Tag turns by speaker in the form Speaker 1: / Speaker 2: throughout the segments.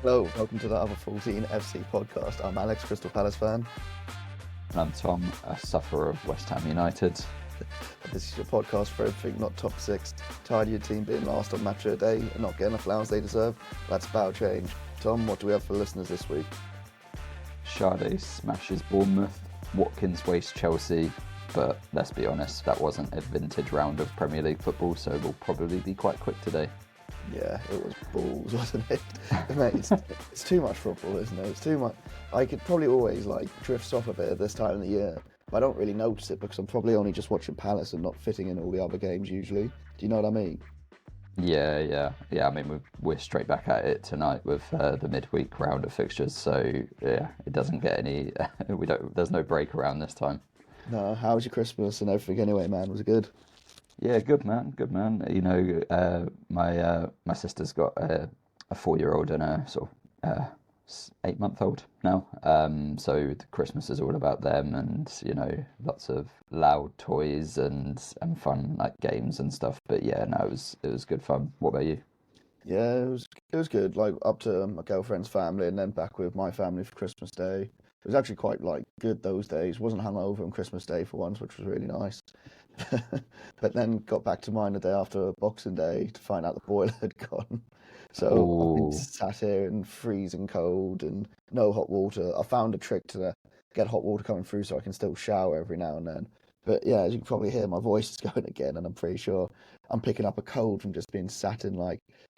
Speaker 1: Hello, welcome to the Other 14 FC podcast. I'm Alex, Crystal Palace fan.
Speaker 2: And I'm Tom, a sufferer of West Ham United.
Speaker 1: This is your podcast for everything not top six. Tired of your team being last on match of the day and not getting the flowers they deserve? That's about change. Tom, what do we have for listeners this week?
Speaker 2: Schade smashes Bournemouth, Watkins wastes Chelsea, but let's be honest, that wasn't a vintage round of Premier League football, so we'll probably be quite quick today.
Speaker 1: Yeah, it was balls, wasn't it? Mate, it's too much football, isn't it? It's too much. I could probably always drifts off a bit at this time of the year, but I don't really notice it because I'm probably only just watching Palace and not fitting in all the other games usually. Do you know what I mean?
Speaker 2: Yeah. I mean, we're straight back at it tonight with the midweek round of fixtures, so yeah, it doesn't get any. There's no break around this time.
Speaker 1: No, how was your Christmas and everything anyway, man? Was it good?
Speaker 2: Yeah, good man. You know, my sister's got a 4-year-old and a sort of 8-month-old now. So the Christmas is all about them, and you know, lots of loud toys and fun games and stuff. But yeah, no, it was good fun. What about you?
Speaker 1: Yeah, it was good. Up to my girlfriend's family and then back with my family for Christmas Day. It was actually quite good those days. Wasn't hungover on Christmas Day for once, which was really nice. But then got back to mine the day after Boxing Day to find out the boiler had gone. So I've been sat here in freezing cold and no hot water. I found a trick to get hot water coming through so I can still shower every now and then. But yeah, as you can probably hear, my voice is going again, and I'm pretty sure I'm picking up a cold from just being sat in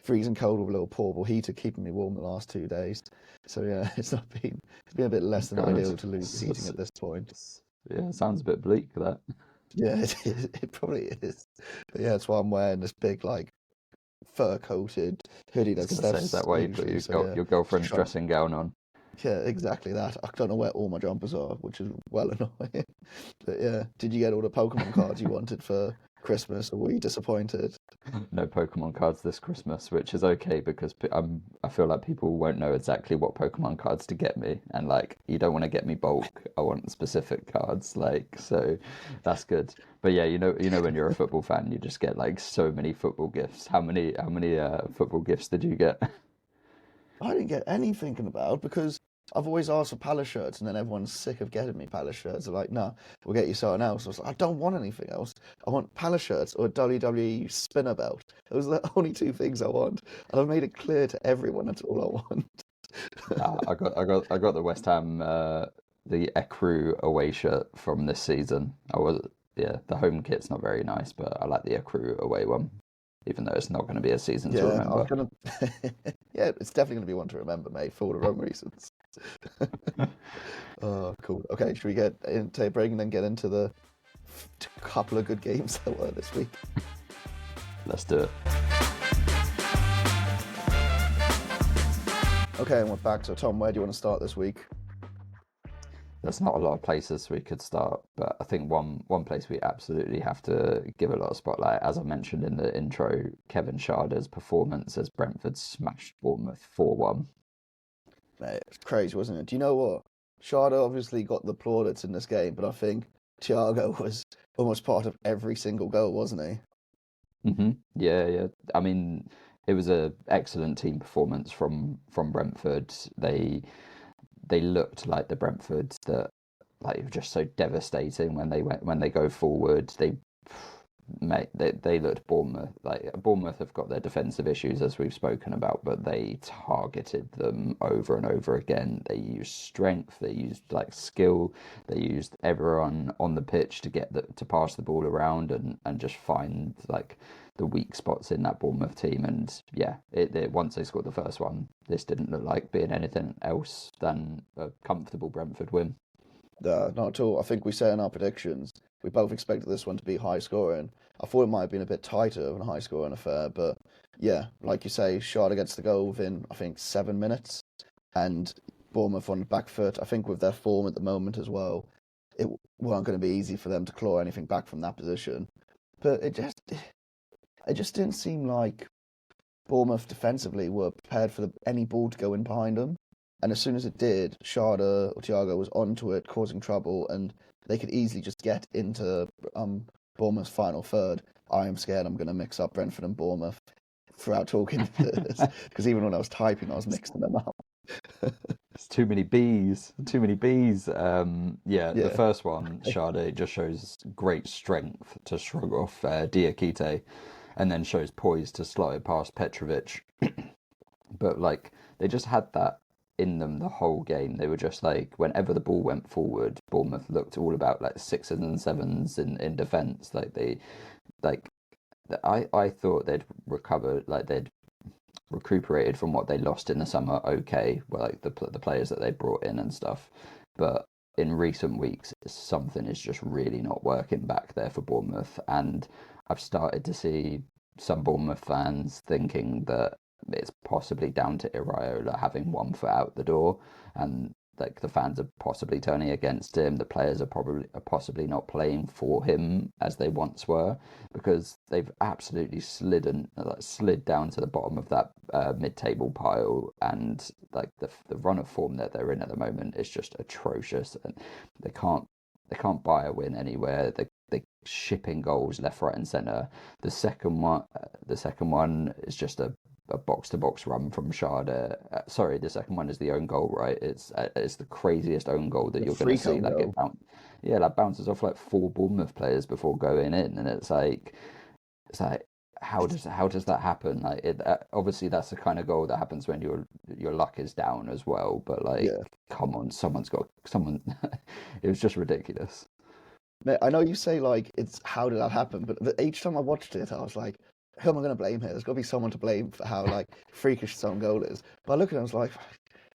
Speaker 1: freezing cold with a little portable heater keeping me warm the last 2 days. So yeah, it's been a bit less than ideal to lose heating at this point.
Speaker 2: Yeah, sounds a bit bleak, that.
Speaker 1: Yeah, it is. It probably is. But yeah, that's why I'm wearing this big fur-coated hoodie. That's
Speaker 2: that way you put your girlfriend's dressing gown on.
Speaker 1: Yeah, exactly that. I don't know where all my jumpers are, which is well annoying. But yeah, did you get all the Pokemon cards you wanted for Christmas, or were you disappointed?
Speaker 2: No Pokemon cards this Christmas, which is okay because I feel like people won't know exactly what Pokemon cards to get me, and you don't want to get me bulk. I want specific cards, so that's good. But yeah, you know when you're a football fan, you just get so many football gifts. How many football gifts did you get?
Speaker 1: I didn't get any thinking about because I've always asked for Palace shirts, and then everyone's sick of getting me Palace shirts. They're like, no, we'll get you something else. I was like, I don't want anything else. I want Palace shirts or a WWE spinner belt. Those are the only two things I want, and I've made it clear to everyone that's all I want.
Speaker 2: I got the West Ham the Ecru away shirt from this season. The home kit's not very nice, but I like the Ecru away one, even though it's not going to be a season to remember.
Speaker 1: Yeah, it's definitely going to be one to remember, mate, for all the wrong reasons. Oh, cool. Okay, should we get into a break and then get into the couple of good games that were this week?
Speaker 2: Let's do it.
Speaker 1: Okay, and we're back. So, Tom, where do you want to start this week?
Speaker 2: There's not a lot of places we could start, but I think one place we absolutely have to give a lot of spotlight, as I mentioned in the intro, Kevin Schade's performance as Brentford smashed Bournemouth 4-1.
Speaker 1: Mate, it's crazy, wasn't it? Do you know what? Schade obviously got the plaudits in this game, but I think Thiago was almost part of every single goal, wasn't he?
Speaker 2: Mm-hmm. Yeah. I mean, it was an excellent team performance from Brentford. They looked like the Brentford that were just so devastating when they go forward. They looked Bournemouth. Bournemouth have got their defensive issues, as we've spoken about, but they targeted them over and over again. They used strength, they used skill, they used everyone on the pitch to pass the ball around and just find the weak spots in that Bournemouth team. And yeah, once they scored the first one, this didn't look like being anything else than a comfortable Brentford win.
Speaker 1: Not at all. I think we said in our predictions, we both expected this one to be high scoring. I thought it might have been a bit tighter of a high scoring affair, but yeah, like you say, Schade gets the goal within, I think, 7 minutes, and Bournemouth on the back foot. I think with their form at the moment as well, it wasn't going to be easy for them to claw anything back from that position. But it just didn't seem like Bournemouth defensively were prepared for any ball to go in behind them. And as soon as it did, Schade or Thiago was onto it, causing trouble, and they could easily just get into Bournemouth's final third. I am scared I'm going to mix up Brentford and Bournemouth. throughout talking to this, because even when I was typing, I was mixing them up.
Speaker 2: It's too many bees, too many bees. Yeah, the
Speaker 1: Yeah,
Speaker 2: first one, Schade, just shows great strength to shrug off Diakite, and then shows poise to slot it past Petrovic. But like they just had that in them the whole game. They were just like whenever the ball went forward, Bournemouth looked all about like sixes and sevens in defence. Like I thought they'd recovered, like they'd recuperated from what they lost in the summer. Okay, well, like the players that they brought in and stuff, but in recent weeks, something is just really not working back there for Bournemouth, and I've started to see some Bournemouth fans thinking that it's possibly down to Iraola having one foot out the door, and like the fans are possibly turning against him. The players are possibly not playing for him as they once were, because they've absolutely slid down to the bottom of that mid-table pile, and like the run of form that they're in at the moment is just atrocious, and they can't buy a win anywhere. They shipping goals left, right, and centre. The second one is just a box to box run from Schade. Sorry, the second one is the own goal, right? It's the craziest own goal that
Speaker 1: the
Speaker 2: you're going to
Speaker 1: freak
Speaker 2: see.
Speaker 1: own
Speaker 2: Like
Speaker 1: goal.
Speaker 2: like bounces off like four Bournemouth players before going in, and it's like how does that happen? Like obviously that's the kind of goal that happens when your luck is down as well. But like,
Speaker 1: Yeah.
Speaker 2: come on, someone. It was just ridiculous.
Speaker 1: Mate, I know you say like it's how did that happen, but each time I watched it, I was like, who am I going to blame here? There's got to be someone to blame for how like freakish his own goal is. But I look at it, I was like,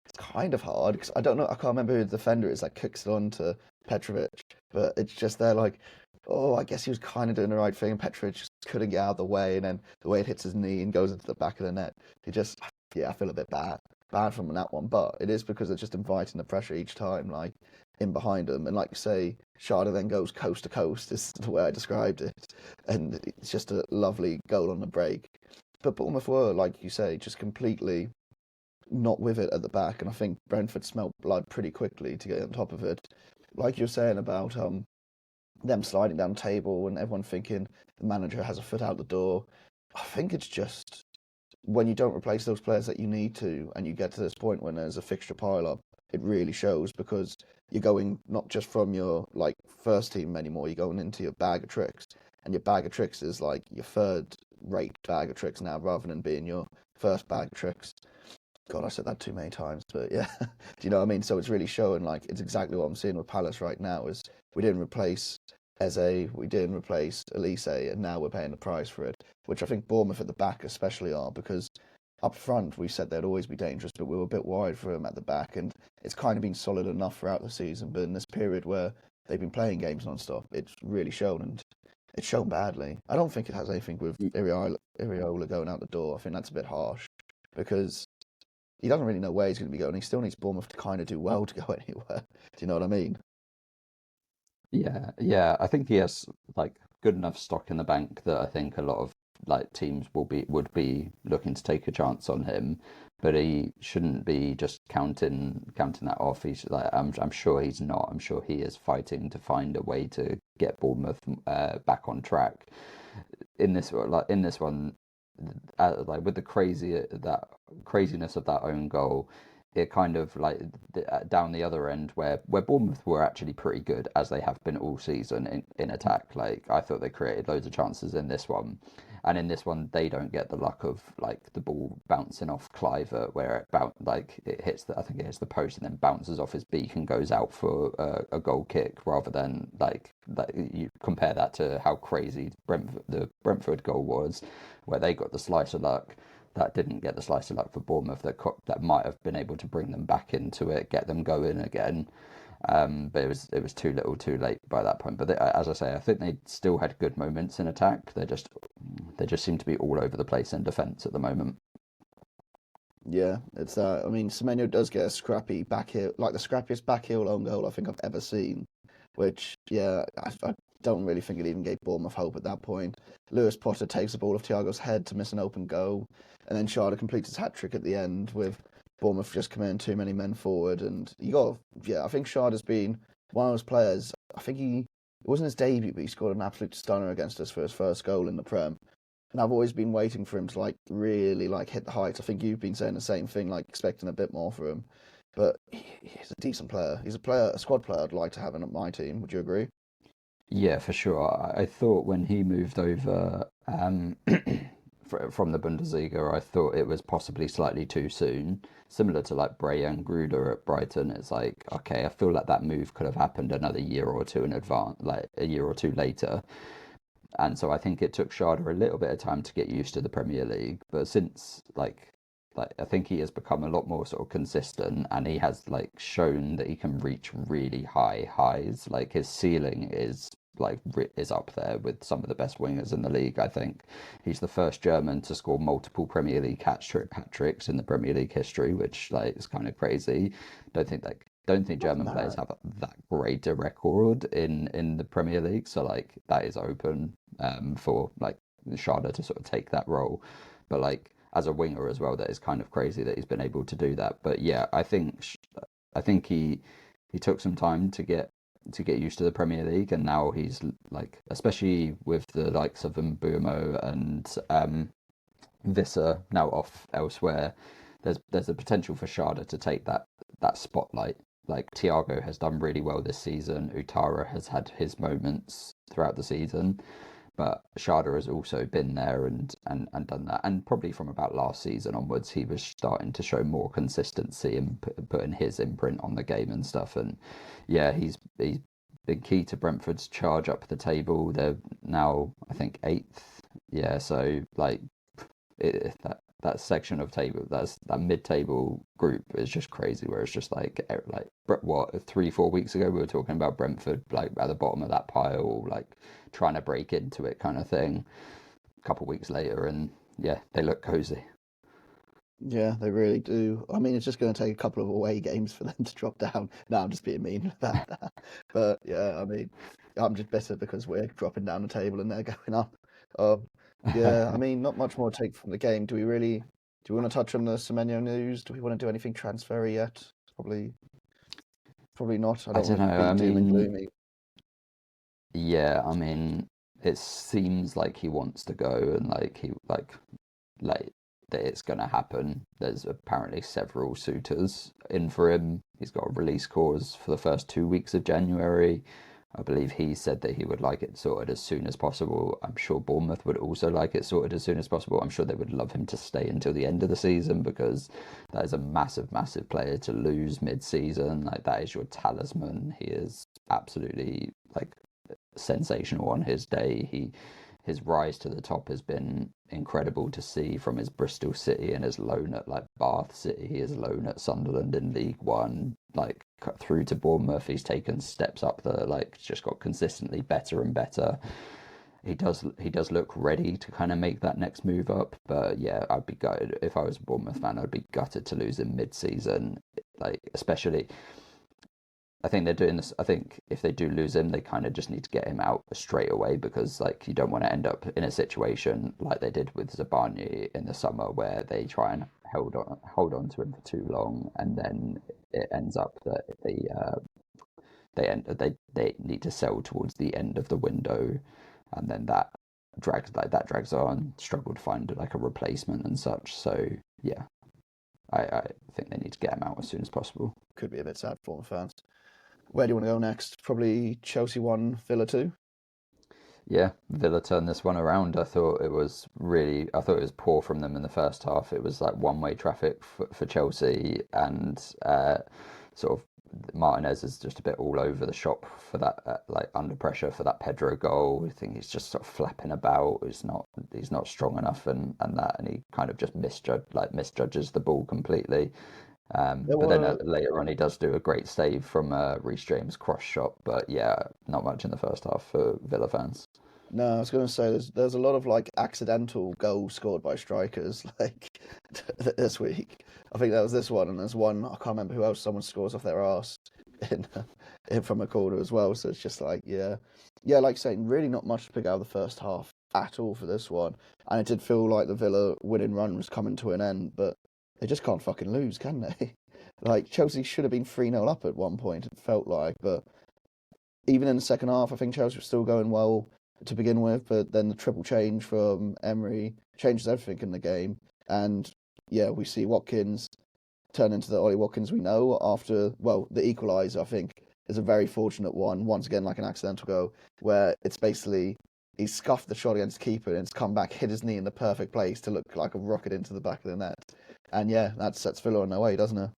Speaker 1: it's kind of hard because I don't know, I can't remember who the defender is that kicks it on to Petrovic, but it's just there like, oh, I guess he was kind of doing the right thing. Petrovic just couldn't get out of the way, and then the way it hits his knee and goes into the back of the net, he just, yeah, I feel a bit bad from that one, but it is because it's just inviting the pressure each time, like in behind him, and like you say, Schade then goes coast to coast. Is the way I described it, and it's just a lovely goal on the break. But Bournemouth were, like you say, just completely not with it at the back, and I think Brentford smelt blood pretty quickly to get on top of it. Like you're saying about them sliding down the table and everyone thinking the manager has a foot out the door. I think it's just when you don't replace those players that you need to, and you get to this point when there's a fixture pile up, it really shows because you're going not just from your like first team anymore, you're going into your bag of tricks, and your bag of tricks is like your third rate bag of tricks now rather than being your first bag of tricks. God, I said that too many times, but yeah, do you know what I mean? So it's really showing like it's exactly what I'm seeing with Palace right now is we didn't replace Eze, we didn't replace Elise, and now we're paying the price for it, which I think Bournemouth at the back especially are because up front we said they'd always be dangerous, but we were a bit wide for them at the back, and it's kind of been solid enough throughout the season, but in this period where they've been playing games non-stop, it's really shown, and it's shown badly. I don't think it has anything with Iriola going out the door. I think that's a bit harsh because he doesn't really know where he's going to be going. He still needs Bournemouth to kind of do well to go anywhere. Do you know what I mean?
Speaker 2: Yeah. I think he has like good enough stock in the bank that I think a lot of like teams would be looking to take a chance on him, but he shouldn't be just counting that off. He's like I'm sure he's not. I'm sure he is fighting to find a way to get Bournemouth back on track. In this one, like with the craziness of that own goal, it kind of like down the other end where Bournemouth were actually pretty good as they have been all season in attack. Like I thought they created loads of chances in this one, and in this one they don't get the luck of like the ball bouncing off Cliver where it hits I think it hits the post and then bounces off his beak and goes out for a goal kick rather than like you compare that to how crazy the Brentford goal was where they got the slice of luck that didn't get the slice of luck for Bournemouth that might have been able to bring them back into it, get them going again. But it was too little, too late by that point. But as I say, I think they still had good moments in attack. They just seem to be all over the place in defence at the moment.
Speaker 1: Yeah, it's that. I mean, Semenyo does get a scrappy back heel, like the scrappiest back heel own goal I think I've ever seen. Which, yeah, I don't really think it even gave Bournemouth hope at that point. Lewis Potter takes the ball off Thiago's head to miss an open goal, and then Schade completes his hat trick at the end with Bournemouth just committing too many men forward. And I think Schade has been one of those players. I think it wasn't his debut, but he scored an absolute stunner against us for his first goal in the Prem. And I've always been waiting for him to like really like hit the heights. I think you've been saying the same thing, like expecting a bit more from him. But he's a decent player. He's a squad player I'd like to have in my team. Would you agree?
Speaker 2: Yeah, for sure. I thought when he moved over from the Bundesliga, I thought it was possibly slightly too soon. Similar to like Bray and Gruder at Brighton, it's like, okay, I feel like that move could have happened another year or two in advance, like a year or two later. And so I think it took Schade a little bit of time to get used to the Premier League. But since like I think he has become a lot more sort of consistent, and he has like shown that he can reach really high highs. Like his ceiling is is up there with some of the best wingers in the league. I think he's the first German to score multiple Premier League hat tricks in the Premier League history, which like is kind of crazy. Don't think
Speaker 1: That's
Speaker 2: German players
Speaker 1: mad.
Speaker 2: have that great a record in the Premier League. So like that is open for like Schade to sort of take that role. But like as a winger as well, that is kind of crazy that he's been able to do that. But yeah, I think he took some time to get used to the Premier League, and now he's like, especially with the likes of Mbumo and Visser now off elsewhere, there's a potential for Schade to take that spotlight. Like Thiago has done really well this season. Utara has had his moments throughout the season, but Schade has also been there and done that. And probably from about last season onwards, he was starting to show more consistency and putting his imprint on the game and stuff. And yeah, he's been key to Brentford's charge up the table. They're now, I think, eighth. Yeah, so like that section of table, that mid-table group is just crazy. Where it's just like what 3-4 weeks ago we were talking about Brentford like at the bottom of that pile, like trying to break into it kind of thing. A couple of weeks later, and yeah, they look cozy.
Speaker 1: Yeah, they really do. I mean, it's just going to take a couple of away games for them to drop down. No, I'm just being mean about that. But yeah, I mean, I'm just bitter because we're dropping down the table and they're going up. Um, yeah, I mean, not much more to take from the game. Do we want to touch on the Semenyo news? Do we want to do anything transfery yet? Probably not. I
Speaker 2: I
Speaker 1: don't
Speaker 2: don't
Speaker 1: want to
Speaker 2: know.
Speaker 1: be
Speaker 2: I
Speaker 1: doom and
Speaker 2: mean,
Speaker 1: gloomy.
Speaker 2: yeah, I mean, it seems like he wants to go, and like that it's going to happen. There's apparently several suitors in for him. He's got a release clause for the first 2 weeks of January. I believe he said that he would like it sorted as soon as possible. I'm sure Bournemouth would also like it sorted as soon as possible. I'm sure they would love him to stay until the end of the season, because that is a massive, massive player to lose mid-season. Like that is your talisman. He is absolutely like sensational on his day. His rise to the top has been incredible to see, from his Bristol City and his loan at like Bath City, his loan at Sunderland in League One, like cut through to Bournemouth. He's taken steps up the like just got consistently better and better. He does look ready to kind of make that next move up. But yeah, I'd be gutted if I was a Bournemouth fan. I'd be gutted to lose him mid-season, like especially. I think they're doing this. I think if they do lose him, they kind of just need to get him out straight away, because like you don't want to end up in a situation like they did with Zabani in the summer, where they try and hold on to him for too long, and then it ends up that they need to sell towards the end of the window, and then that drags on. Struggle to find like a replacement and such. So yeah, I think they need to get him out as soon as possible.
Speaker 1: Could be a bit sad for the fans. Where do you want to go next? Probably Chelsea 1, Villa 2.
Speaker 2: Yeah, Villa turned this one around. I thought it was poor from them in the first half. It was like one-way traffic for Chelsea, and sort of Martinez is just a bit all over the shop for that, like under pressure for that Pedro goal. I think he's just sort of flapping about. He's not strong enough, and he kind of just misjudges the ball completely.
Speaker 1: There
Speaker 2: But then
Speaker 1: were
Speaker 2: later on, he does do a great save from Reece James' cross shot. But yeah, not much in the first half for Villa fans.
Speaker 1: No, I was going to say there's a lot of like accidental goals scored by strikers like this week. I think that was this one, and there's one I can't remember who else. Someone scores off their arse in, in from a corner as well. So it's just like yeah, like saying really not much to pick out of the first half at all for this one. And it did feel like the Villa winning run was coming to an end, but they just can't fucking lose, can they? Like Chelsea should have been 3-0 up at one point. It felt like, but even in the second half, I think Chelsea was still going well. to begin with, but then the triple change from Emery changes everything in the game. And yeah, we see Watkins turn into the Ollie Watkins we know after, well, the equaliser, I think, is a very fortunate one. Once again, like an accidental goal, where it's basically he scuffed the shot against the keeper and it's come back, hit his knee in the perfect place to look like a rocket into the back of the net. And yeah, that sets Villa on their way, doesn't it?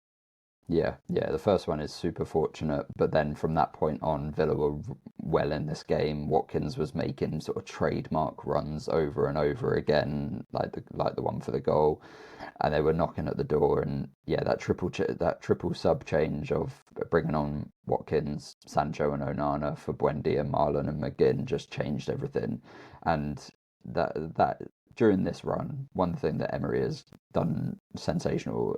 Speaker 2: Yeah, the first one is super fortunate, but then from that point on, Villa were well in this game. Watkins was making sort of trademark runs over and over again, like the one for the goal, and they were knocking at the door. And yeah, that triple sub change of bringing on Watkins, Sancho, and Onana for Buendia, Marlon, and McGinn just changed everything. And that during this run, one thing that Emery has done sensational,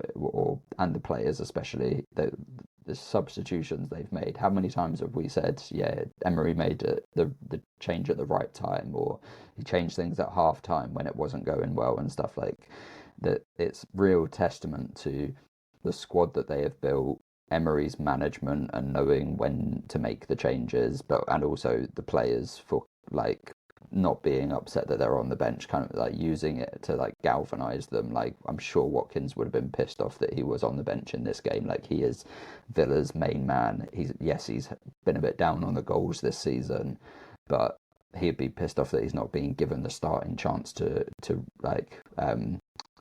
Speaker 2: and the players especially, the substitutions they've made. How many times have we said, yeah, Emery made the change at the right time, or he changed things at half time when it wasn't going well and stuff like that? It's real testament to the squad that they have built, Emery's management and knowing when to make the changes, and also the players for like not being upset that they're on the bench, kind of like using it to like galvanize them. Like I'm sure Watkins would have been pissed off that he was on the bench in this game. Like he is Villa's main man. He's been a bit down on the goals this season, but he'd be pissed off that he's not being given the starting chance to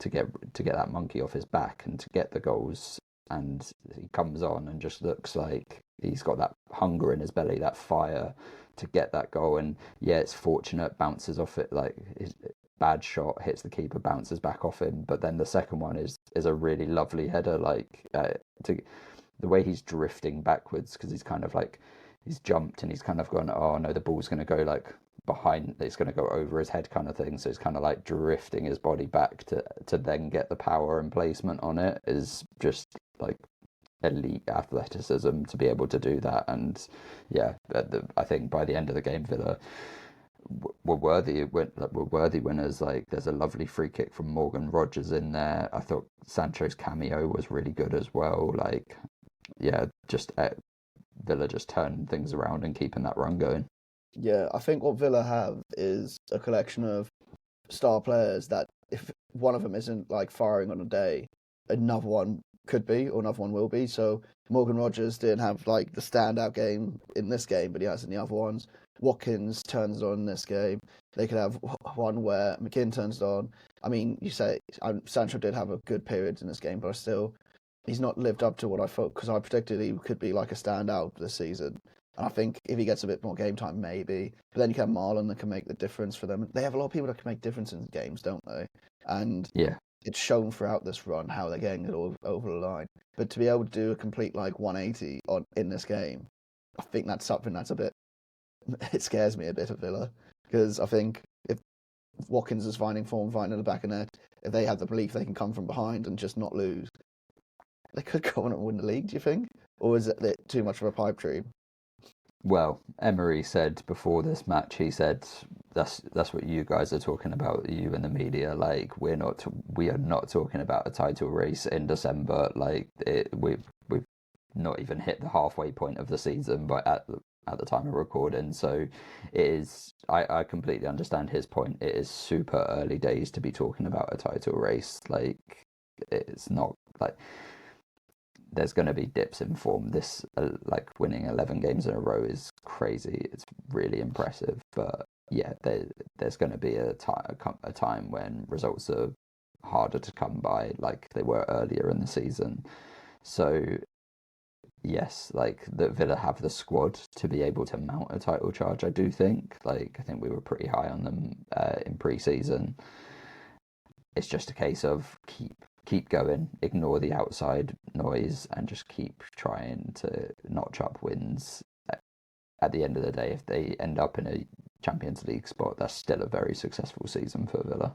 Speaker 2: get that monkey off his back and to get the goals. And he comes on and just looks like he's got that hunger in his belly, that fire to get that goal. And yeah, it's fortunate, bounces off it, like his bad shot hits the keeper, bounces back off him. But then the second one is a really lovely header, to the way he's drifting backwards, because he's kind of like he's jumped and he's kind of gone, oh no, the ball's going to go like behind, it's going to go over his head kind of thing. So it's kind of like drifting his body back to then get the power and placement on it is just like elite athleticism to be able to do that. And yeah, I think by the end of the game, Villa were worthy winners. Like there's a lovely free kick from Morgan Rogers in there. I thought Sancho's cameo was really good as well. Like yeah, just Villa just turning things around and keeping that run going.
Speaker 1: Yeah, I think what Villa have is a collection of star players that if one of them isn't like firing on a day, another one could be, or another one will be. So Morgan Rogers didn't have like the standout game in this game, but he has in the other ones. Watkins turns it on in this game. They could have one where McGinn turns it on. I mean, you say Sancho did have a good period in this game, but he's not lived up to what I thought, because I predicted he could be like a standout this season. And I think if he gets a bit more game time, maybe. But then you can have Marlon that can make the difference for them. They have a lot of people that can make difference in games, don't they? And
Speaker 2: yeah,
Speaker 1: it's shown throughout this run how they're getting it all over the line. But to be able to do a complete like 180 in this game, I think that's something that's a bit. It scares me a bit of Villa, because I think if Watkins is finding form, finding the back of net, if they have the belief they can come from behind and just not lose, they could go on and win the league. Do you think, or is it too much of a pipe dream?
Speaker 2: Well, Emery said before this match, he said that's what you guys are talking about, you and the media. Like we are not talking about a title race in December. Like we've not even hit the halfway point of the season, but at the time of recording. So it is. I completely understand his point. It is super early days to be talking about a title race. Like it's not like. There's going to be dips in form. This, like winning 11 games in a row is crazy. It's really impressive. But yeah, there's going to be a time when results are harder to come by, like they were earlier in the season. So yes, like the Villa have the squad to be able to mount a title charge. I do think. Like I think we were pretty high on them in pre-season. It's just a case of keep going, ignore the outside noise, and just keep trying to notch up wins. At the end of the day, if they end up in a Champions League spot, that's still a very successful season for Villa.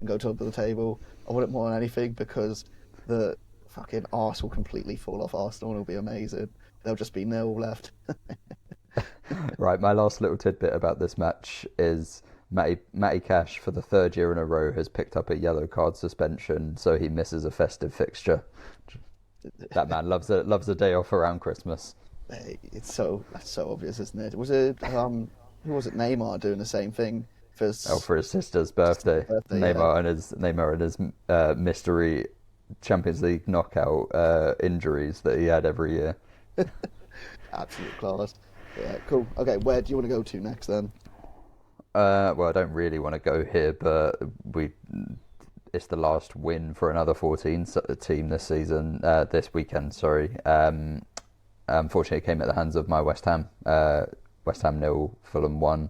Speaker 1: Go top of the table. I want it more than anything, because the fucking arse will completely fall off Arsenal and it'll be amazing. There'll just be nil left.
Speaker 2: Right, my last little tidbit about this match is Matty Cash, for the third year in a row, has picked up a yellow card suspension, so he misses a festive fixture. That man loves a day off around Christmas.
Speaker 1: That's so obvious, isn't it? Was it who was it? Neymar doing the same thing for
Speaker 2: Oh,
Speaker 1: his
Speaker 2: for his sister's birthday,
Speaker 1: birthday. Yeah,
Speaker 2: Neymar and his mystery Champions League knockout injuries that he had every year.
Speaker 1: absolute class. Yeah, cool. Okay, where do you want to go to next then?
Speaker 2: Well, I don't really want to go here, but it's the last win for another 14 team this season, this weekend, sorry. Unfortunately, it came at the hands of my West Ham. West Ham 0, Fulham 1.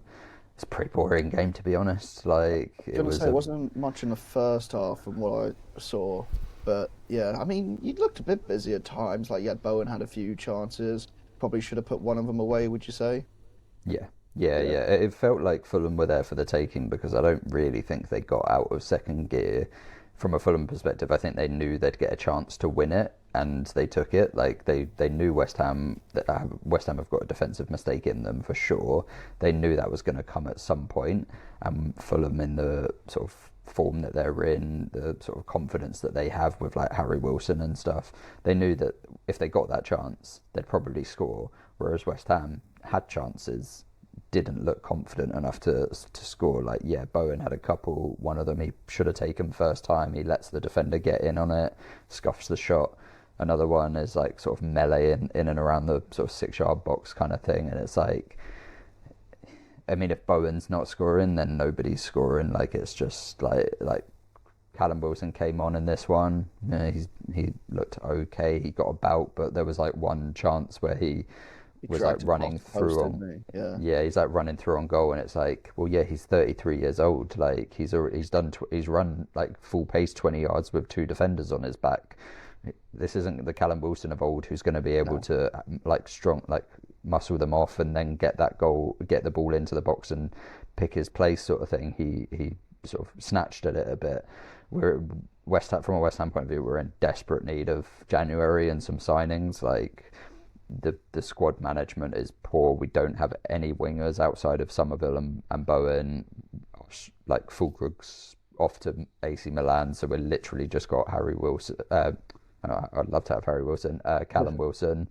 Speaker 2: It's a pretty boring game, to be honest. Like,
Speaker 1: I was gonna say, it wasn't much in the first half from what I saw, but yeah, I mean, you looked a bit busy at times. Like, yeah, Bowen had a few chances. Probably should have put one of them away, would you say?
Speaker 2: Yeah, yeah,
Speaker 1: Yeah.
Speaker 2: yeah. It felt like Fulham were there for the taking because I don't really think they got out of second gear. From a Fulham perspective, I think they knew they'd get a chance to win it, and they took it. Like they knew West Ham have got a defensive mistake in them for sure. They knew that was going to come at some point, and Fulham in the sort of form that they're in, the sort of confidence that they have with like Harry Wilson and stuff, they knew that if they got that chance, they'd probably score. Whereas West Ham had chances, didn't look confident enough to score. Like, yeah, Bowen had a couple. One of them he should have taken first time. He lets the defender get in on it, scuffs the shot. Another one is like sort of melee in and around the sort of 6 yard box kind of thing. And it's like, I mean, if Bowen's not scoring, then nobody's scoring. Like, it's just like Callum Wilson came on in this one. Yeah, he looked okay. He got about, but there was like one chance where he was like
Speaker 1: Dragged him
Speaker 2: running
Speaker 1: past the post,
Speaker 2: through
Speaker 1: didn't he? Yeah.
Speaker 2: yeah, he's like running through on goal, and it's like, well, yeah, he's 33 years old. Like, he's run like full pace 20 yards with two defenders on his back. This isn't the Callum Wilson of old who's going to be able
Speaker 1: No.
Speaker 2: to like muscle them off and then get that goal, get the ball into the box and pick his place sort of thing. He sort of snatched at it a bit. We're from a West Ham point of view, we're in desperate need of January and some signings. Like, the squad management is poor. We don't have any wingers outside of Somerville and Bowen. Like, Fulkrug's off to AC Milan, so we're literally just got Harry Wilson. I'd love to have Harry Wilson, Callum Wilson,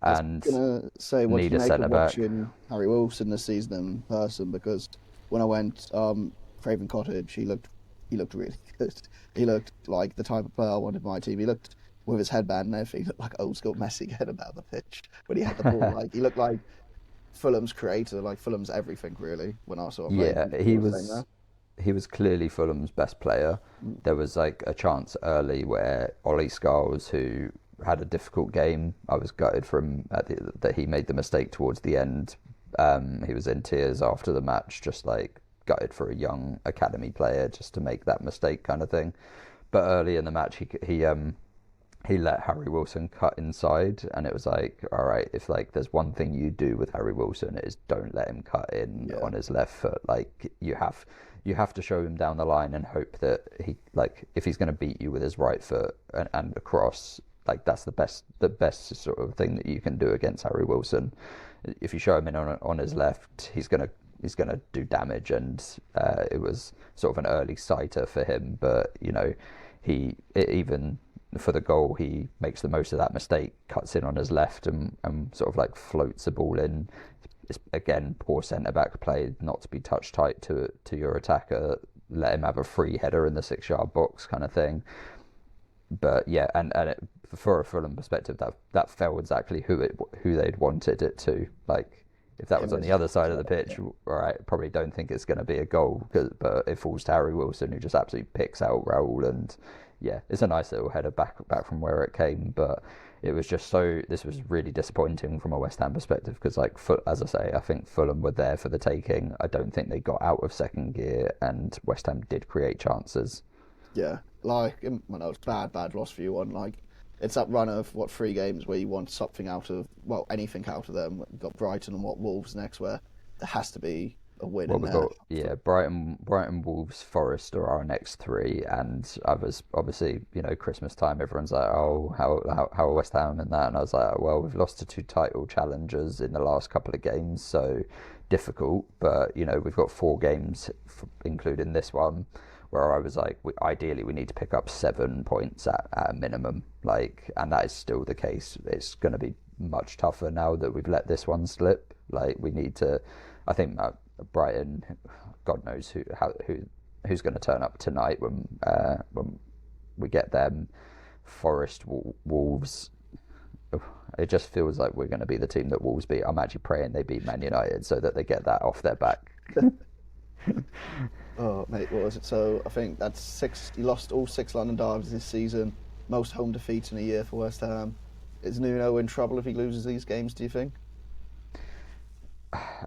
Speaker 1: I was
Speaker 2: and
Speaker 1: gonna say, what do
Speaker 2: need
Speaker 1: you
Speaker 2: a
Speaker 1: make of
Speaker 2: centre back.
Speaker 1: watching Harry Wilson this season in person? Because when I went Craven Cottage, he looked really good. He looked like the type of player I wanted in my team. He looked with his headband and everything, he looked like old school Messi getting about the pitch when he had the ball. Like, he looked like Fulham's creator, like Fulham's everything really. When I saw him play,
Speaker 2: Yeah,
Speaker 1: you were saying that.
Speaker 2: he was clearly Fulham's best player. There was like a chance early where Ollie Scholes, who had a difficult game, I was gutted from that he made the mistake towards the end. He was in tears after the match, just like gutted for a young academy player just to make that mistake kind of thing. But early in the match, he let Harry Wilson cut inside, and it was like, all right, if like there's one thing you do with Harry Wilson, it is don't let him cut in
Speaker 1: Yeah,
Speaker 2: on his left foot. Like, you have to show him down the line and hope that he, like, if he's going to beat you with his right foot and across, like, that's the best sort of thing that you can do against Harry Wilson. If you show him in on his left, he's gonna do damage, and it was sort of an early sighter for him. But even for the goal, he makes the most of that mistake, cuts in on his left, and sort of like floats the ball in. It's, again, poor centre back play, not to be touch tight to your attacker, let him have a free header in the 6 yard box kind of thing. But yeah, and for a Fulham perspective, that felt exactly who they'd wanted it to. Like, if that was
Speaker 1: him
Speaker 2: on the
Speaker 1: as
Speaker 2: other side of the
Speaker 1: yeah.
Speaker 2: pitch, all right, probably don't think it's going to be a goal, but it falls to Harry Wilson, who just absolutely picks out Raul, and yeah, it's a nice little header back from where it came. But it was just this was really disappointing from a West Ham perspective, because, like, as I say, I think Fulham were there for the taking. I don't think they got out of second gear, and West Ham did create chances.
Speaker 1: Yeah, like, well, no, it's bad loss for you on, like, it's that run of, 3 games where you want something out of, well, anything out of them. You've got Brighton and Wolves next, where there has to be a win
Speaker 2: Well,
Speaker 1: in
Speaker 2: we've
Speaker 1: there.
Speaker 2: got Brighton, Wolves, Forest are our next three, and I was obviously, Christmas time, everyone's like, oh, how are West Ham and that, and I was like, well, we've lost to two title challengers in the last couple of games, so difficult, but we've got 4 games, including this one, where I was like, ideally we need to pick up 7 points at a minimum, like, and that is still the case. It's going to be much tougher now that we've let this one slip. Like, we need to. I think Brighton, God knows who's going to turn up tonight when we get them. Forest, Wolves. It just feels like we're going to be the team that Wolves beat. I'm actually praying they beat Man United so that they get that off their back.
Speaker 1: Oh, mate, what was it? So I think that's 6. He lost all 6 London derbies this season. Most home defeats in a year for West Ham. Is Nuno in trouble if he loses these games, do you think?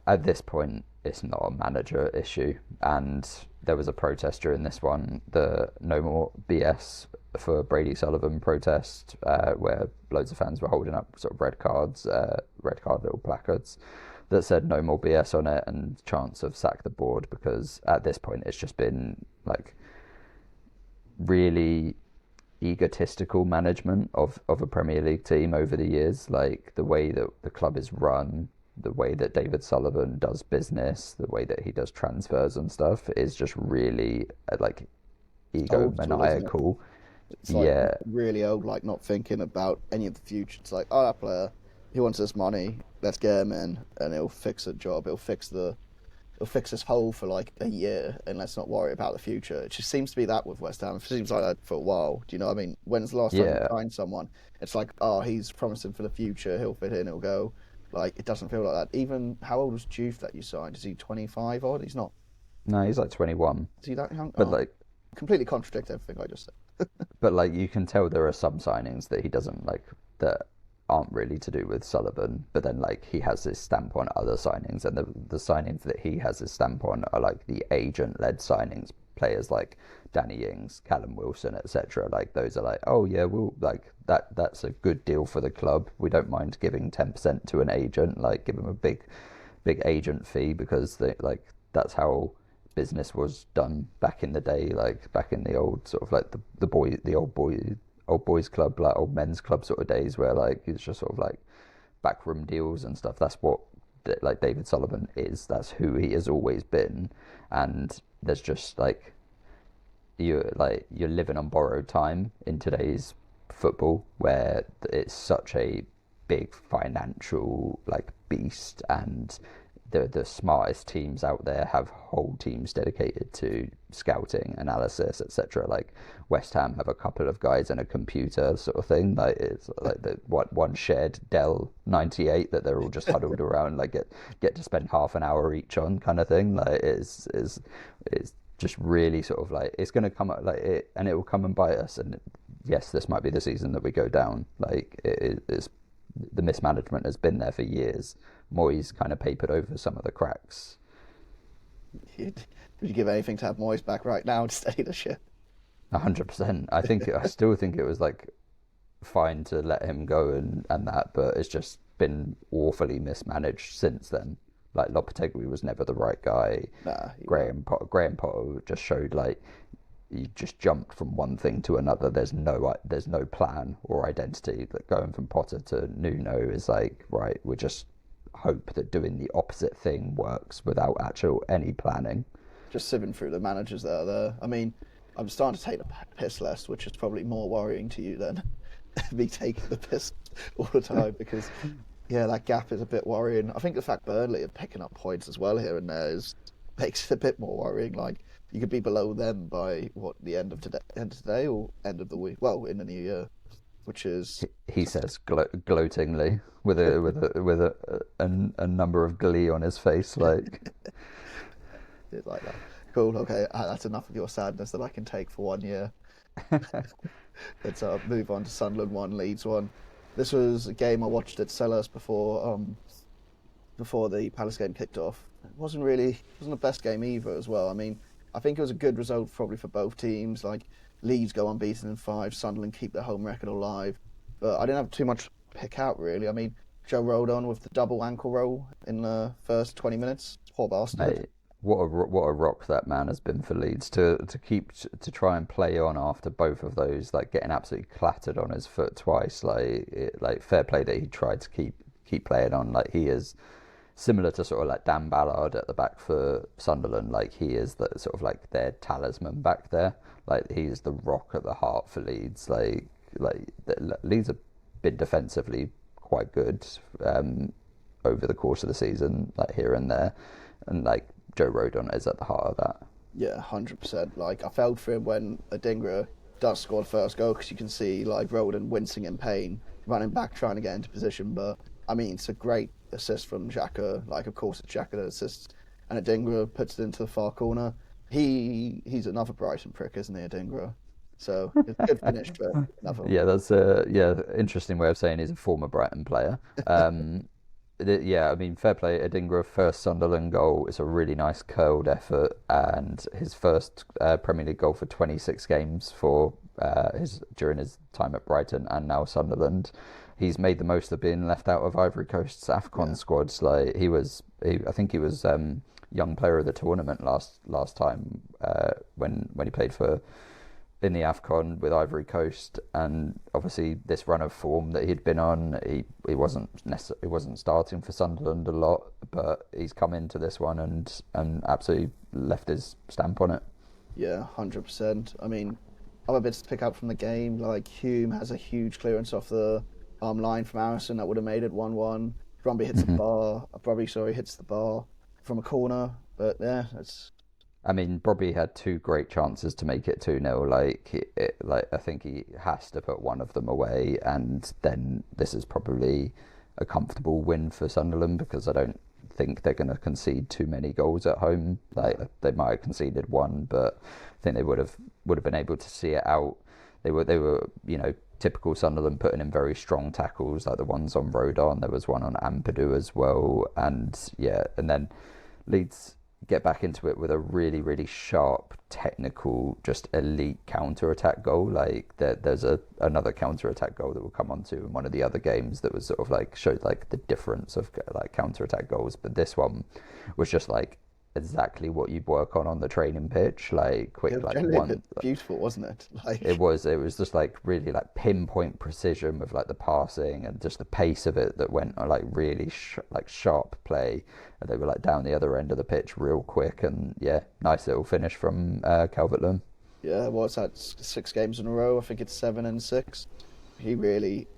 Speaker 2: At this point, it's not a manager issue. And there was a protest during this one, the No More BS for Brady Sullivan protest, where loads of fans were holding up sort of red card little placards that said no more BS on it and chants of sack the board, because at this point it's just been like really egotistical management of a Premier League team over the years. Like the way that the club is run, the way that David Sullivan does business, the way that he does transfers and stuff is just really like egomaniacal.
Speaker 1: It's like really old, like not thinking about any of the future. It's like, oh, that player, he wants this money, let's get him in, and he'll fix a job. He'll fix this hole for like a year, and let's not worry about the future. It just seems to be that with West Ham. It seems like that for a while. Do you know what I mean? When's the last time you signed someone? It's like, oh, he's promising for the future. He'll fit in. He'll go. Like, it doesn't feel like that. Even, how old was Juve that you signed? Is he 25 odd? He's not.
Speaker 2: No, he's like 21.
Speaker 1: Is he that young?
Speaker 2: But like,
Speaker 1: completely contradict everything I just said.
Speaker 2: But like, you can tell there are some signings that he doesn't like that aren't really to do with Sullivan. But then like he has his stamp on other signings, and the signings that he has his stamp on are like the agent-led signings. Players like Danny Ings, Callum Wilson, etc. Like those are like, oh yeah, we'll like that's a good deal for the club. We don't mind giving 10% to an agent, like give them a big agent fee, because they like that's how business was done back in the day, like back in the old sort of like the old boys club, like old men's club sort of days, where like it's just sort of like backroom deals and stuff. That's what like David Sullivan is. That's who he has always been. And there's just like you're living on borrowed time in today's football, where it's such a big financial like beast, and the smartest teams out there have whole teams dedicated to scouting, analysis, etc. Like West Ham have a couple of guys and a computer sort of thing. Like it's like the one shared Dell 98 that they're all just huddled around, like get to spend half an hour each on, kind of thing. Like it's just really sort of like it's going to come like it, and it will come and bite us. And yes, this might be the season that we go down. Like it is, the mismanagement has been there for years. Moyes kind of papered over some of the cracks.
Speaker 1: Would you give anything to have Moyes back right now to steady the ship?
Speaker 2: 100%. I still think it was like fine to let him go and that, but it's just been awfully mismanaged since then. Like Lopetegui was never the right guy.
Speaker 1: Nah,
Speaker 2: Graham Potter just showed like you just jumped from one thing to another. There's no plan or identity. That going from Potter to Nuno is like, right, we just hope that doing the opposite thing works without actual any planning.
Speaker 1: Just sieving through the managers that are there. I mean, I'm starting to take the piss less, which is probably more worrying to you than me taking the piss all the time, because yeah, that gap is a bit worrying. I think the fact Burnley are picking up points as well here and there makes it a bit more worrying. Like, you could be below them by the end of today or end of the week. Well, in the new year, which is
Speaker 2: he says gloatingly with a number of glee on his face, like
Speaker 1: it's like that. Cool. Okay, that's enough of your sadness that I can take for 1 year. Let's move on to Sunderland 1, Leeds 1. This was a game I watched at Selhurst before the Palace game kicked off. It wasn't the best game either as well. I mean, I think it was a good result probably for both teams. Like, Leeds go unbeaten in 5, Sunderland keep their home record alive. But I didn't have too much to pick out, really. I mean, Joe Rodon with the double ankle roll in the first 20 minutes. Poor bastard.
Speaker 2: Mate, what a rock that man has been for Leeds to try and play on after both of those, like getting absolutely clattered on his foot twice. Like fair play that he tried to keep playing on. Like, he is similar to sort of like Dan Ballard at the back for Sunderland. Like, he is the sort of like their talisman back there. Like, he is the rock at the heart for Leeds. Like Leeds have been defensively quite good over the course of the season, like here and there. and like Joe Rodon is at the heart of that.
Speaker 1: Yeah, 100%. Like, I felt for him when Adingra does score the first goal because you can see like Roden wincing in pain, running back trying to get into position. But I mean, it's a great assist from Xhaka. Like, of course, it's Xhaka that assists, and Adingra puts it into the far corner. He's another Brighton prick, isn't he, Adingra? So it's a good finish, but another one.
Speaker 2: Yeah, that's a interesting way of saying he's a former Brighton player. Yeah, I mean, fair play. Adingra first Sunderland goal is a really nice curled effort, and his first Premier League goal for 26 games for his during his time at Brighton and now Sunderland. He's made the most of being left out of Ivory Coast's AFCON squads. Like I think he was young player of the tournament last time when he played for in the AFCON with Ivory Coast, and obviously this run of form that he'd been on, he wasn't starting for Sunderland a lot, but he's come into this one and absolutely left his stamp on it.
Speaker 1: Yeah, 100%. I mean, other bits to pick up from the game, like Hume has a huge clearance off the line from Harrison that would have made it 1-1. Bromby hits the bar. Hits the bar from a corner, but yeah, it's.
Speaker 2: I mean, Bobby had two great chances to make it 2-0. Like I think he has to put one of them away, and then this is probably a comfortable win for Sunderland because I don't think they're going to concede too many goals at home. Like they might have conceded one, but I think they would have been able to see it out. They were typical Sunderland, putting in very strong tackles like the ones on Rodon. There was one on Ampadu as well, and then Leeds get back into it with a really, really sharp, technical, just elite counter-attack goal. Like there's another counter-attack goal that we'll come on to in one of the other games that was sort of like showed like the difference of like counter-attack goals. But this one was just like exactly what you'd work on the training pitch, like quick, like one.
Speaker 1: Beautiful, wasn't it? Like
Speaker 2: it was just like really like pinpoint precision with like the passing and just the pace of it that went on, like really like sharp play. And they were like down the other end of the pitch real quick, and yeah, nice little finish from Calvert-Lewin.
Speaker 1: Yeah, what's that? 6 games in a row. I think it's 7 and 6. He really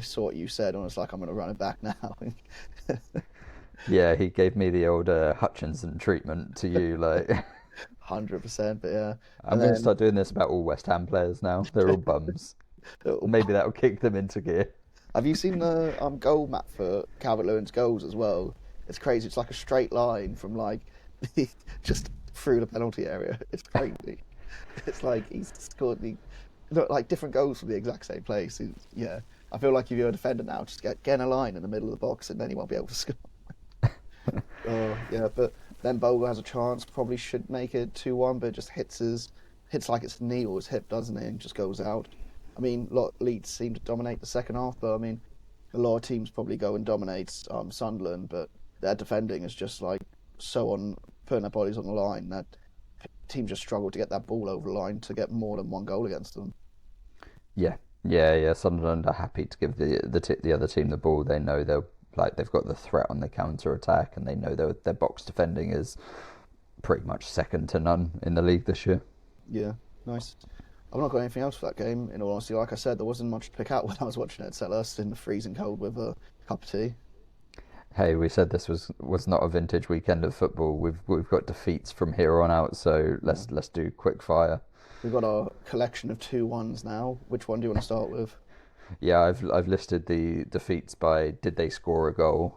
Speaker 1: saw what you said and was like, I'm going to run it back now.
Speaker 2: Yeah, he gave me the old Hutchinson treatment to you, like
Speaker 1: 100%. But yeah,
Speaker 2: I'm going to start doing this about all West Ham players now. They're all bums. Maybe that'll kick them into gear.
Speaker 1: Have you seen the goal map for Calvert-Lewin's goals as well? It's crazy. It's like a straight line from like just through the penalty area. It's crazy. It's like he's scored like different goals from the exact same place. Yeah, I feel like if you're a defender now, just get in a line in the middle of the box, and then he won't be able to score. Oh yeah, but then Bogle has a chance. Probably should make it 2-1, but it just hits like it's knee or his hip, doesn't it? And just goes out. I mean, Leeds seem to dominate the second half, but I mean, a lot of teams probably go and dominate Sunderland, but their defending is just like so on putting their bodies on the line that teams just struggle to get that ball over the line to get more than one goal against them.
Speaker 2: Yeah. Sunderland are happy to give the other team the ball. They know they've got the threat on the counter attack, and they know their box defending is pretty much second to none in the league this year.
Speaker 1: Yeah, nice. I've not got anything else for that game, in all honesty. Like I said, there wasn't much to pick out when I was watching it at Selhurst in the freezing cold with a cup of tea.
Speaker 2: Hey, we said this was not a vintage weekend of football. We've got defeats from here on out, so let's do quick fire.
Speaker 1: We've got our collection of 2-1s now. Which one do you want to start with?
Speaker 2: Yeah, I've listed the defeats by did they score a goal?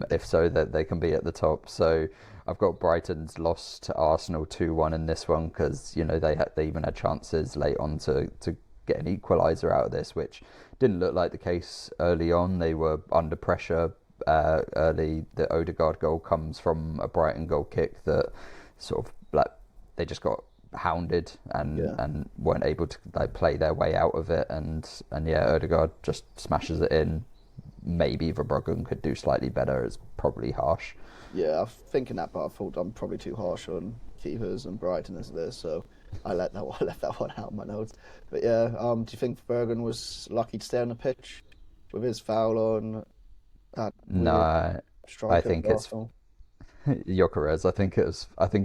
Speaker 2: If so, that they can be at the top. So I've got Brighton's loss to Arsenal 2-1 in this one because they even had chances late on to get an equaliser out of this, which didn't look like the case early on. They were under pressure early. The Odegaard goal comes from a Brighton goal kick that sort of like they just got hounded and weren't able to like play their way out of it, and Odegaard just smashes it in. Maybe Verbruggen could do slightly better. It's probably harsh.
Speaker 1: Yeah, I'm thinking that, but I thought I'm probably too harsh on keepers and Brighton as this, so I left that one out of my notes. But yeah, do you think Verbruggen was lucky to stay on the pitch with his foul on that?
Speaker 2: No, I think it's Gyökeres. I think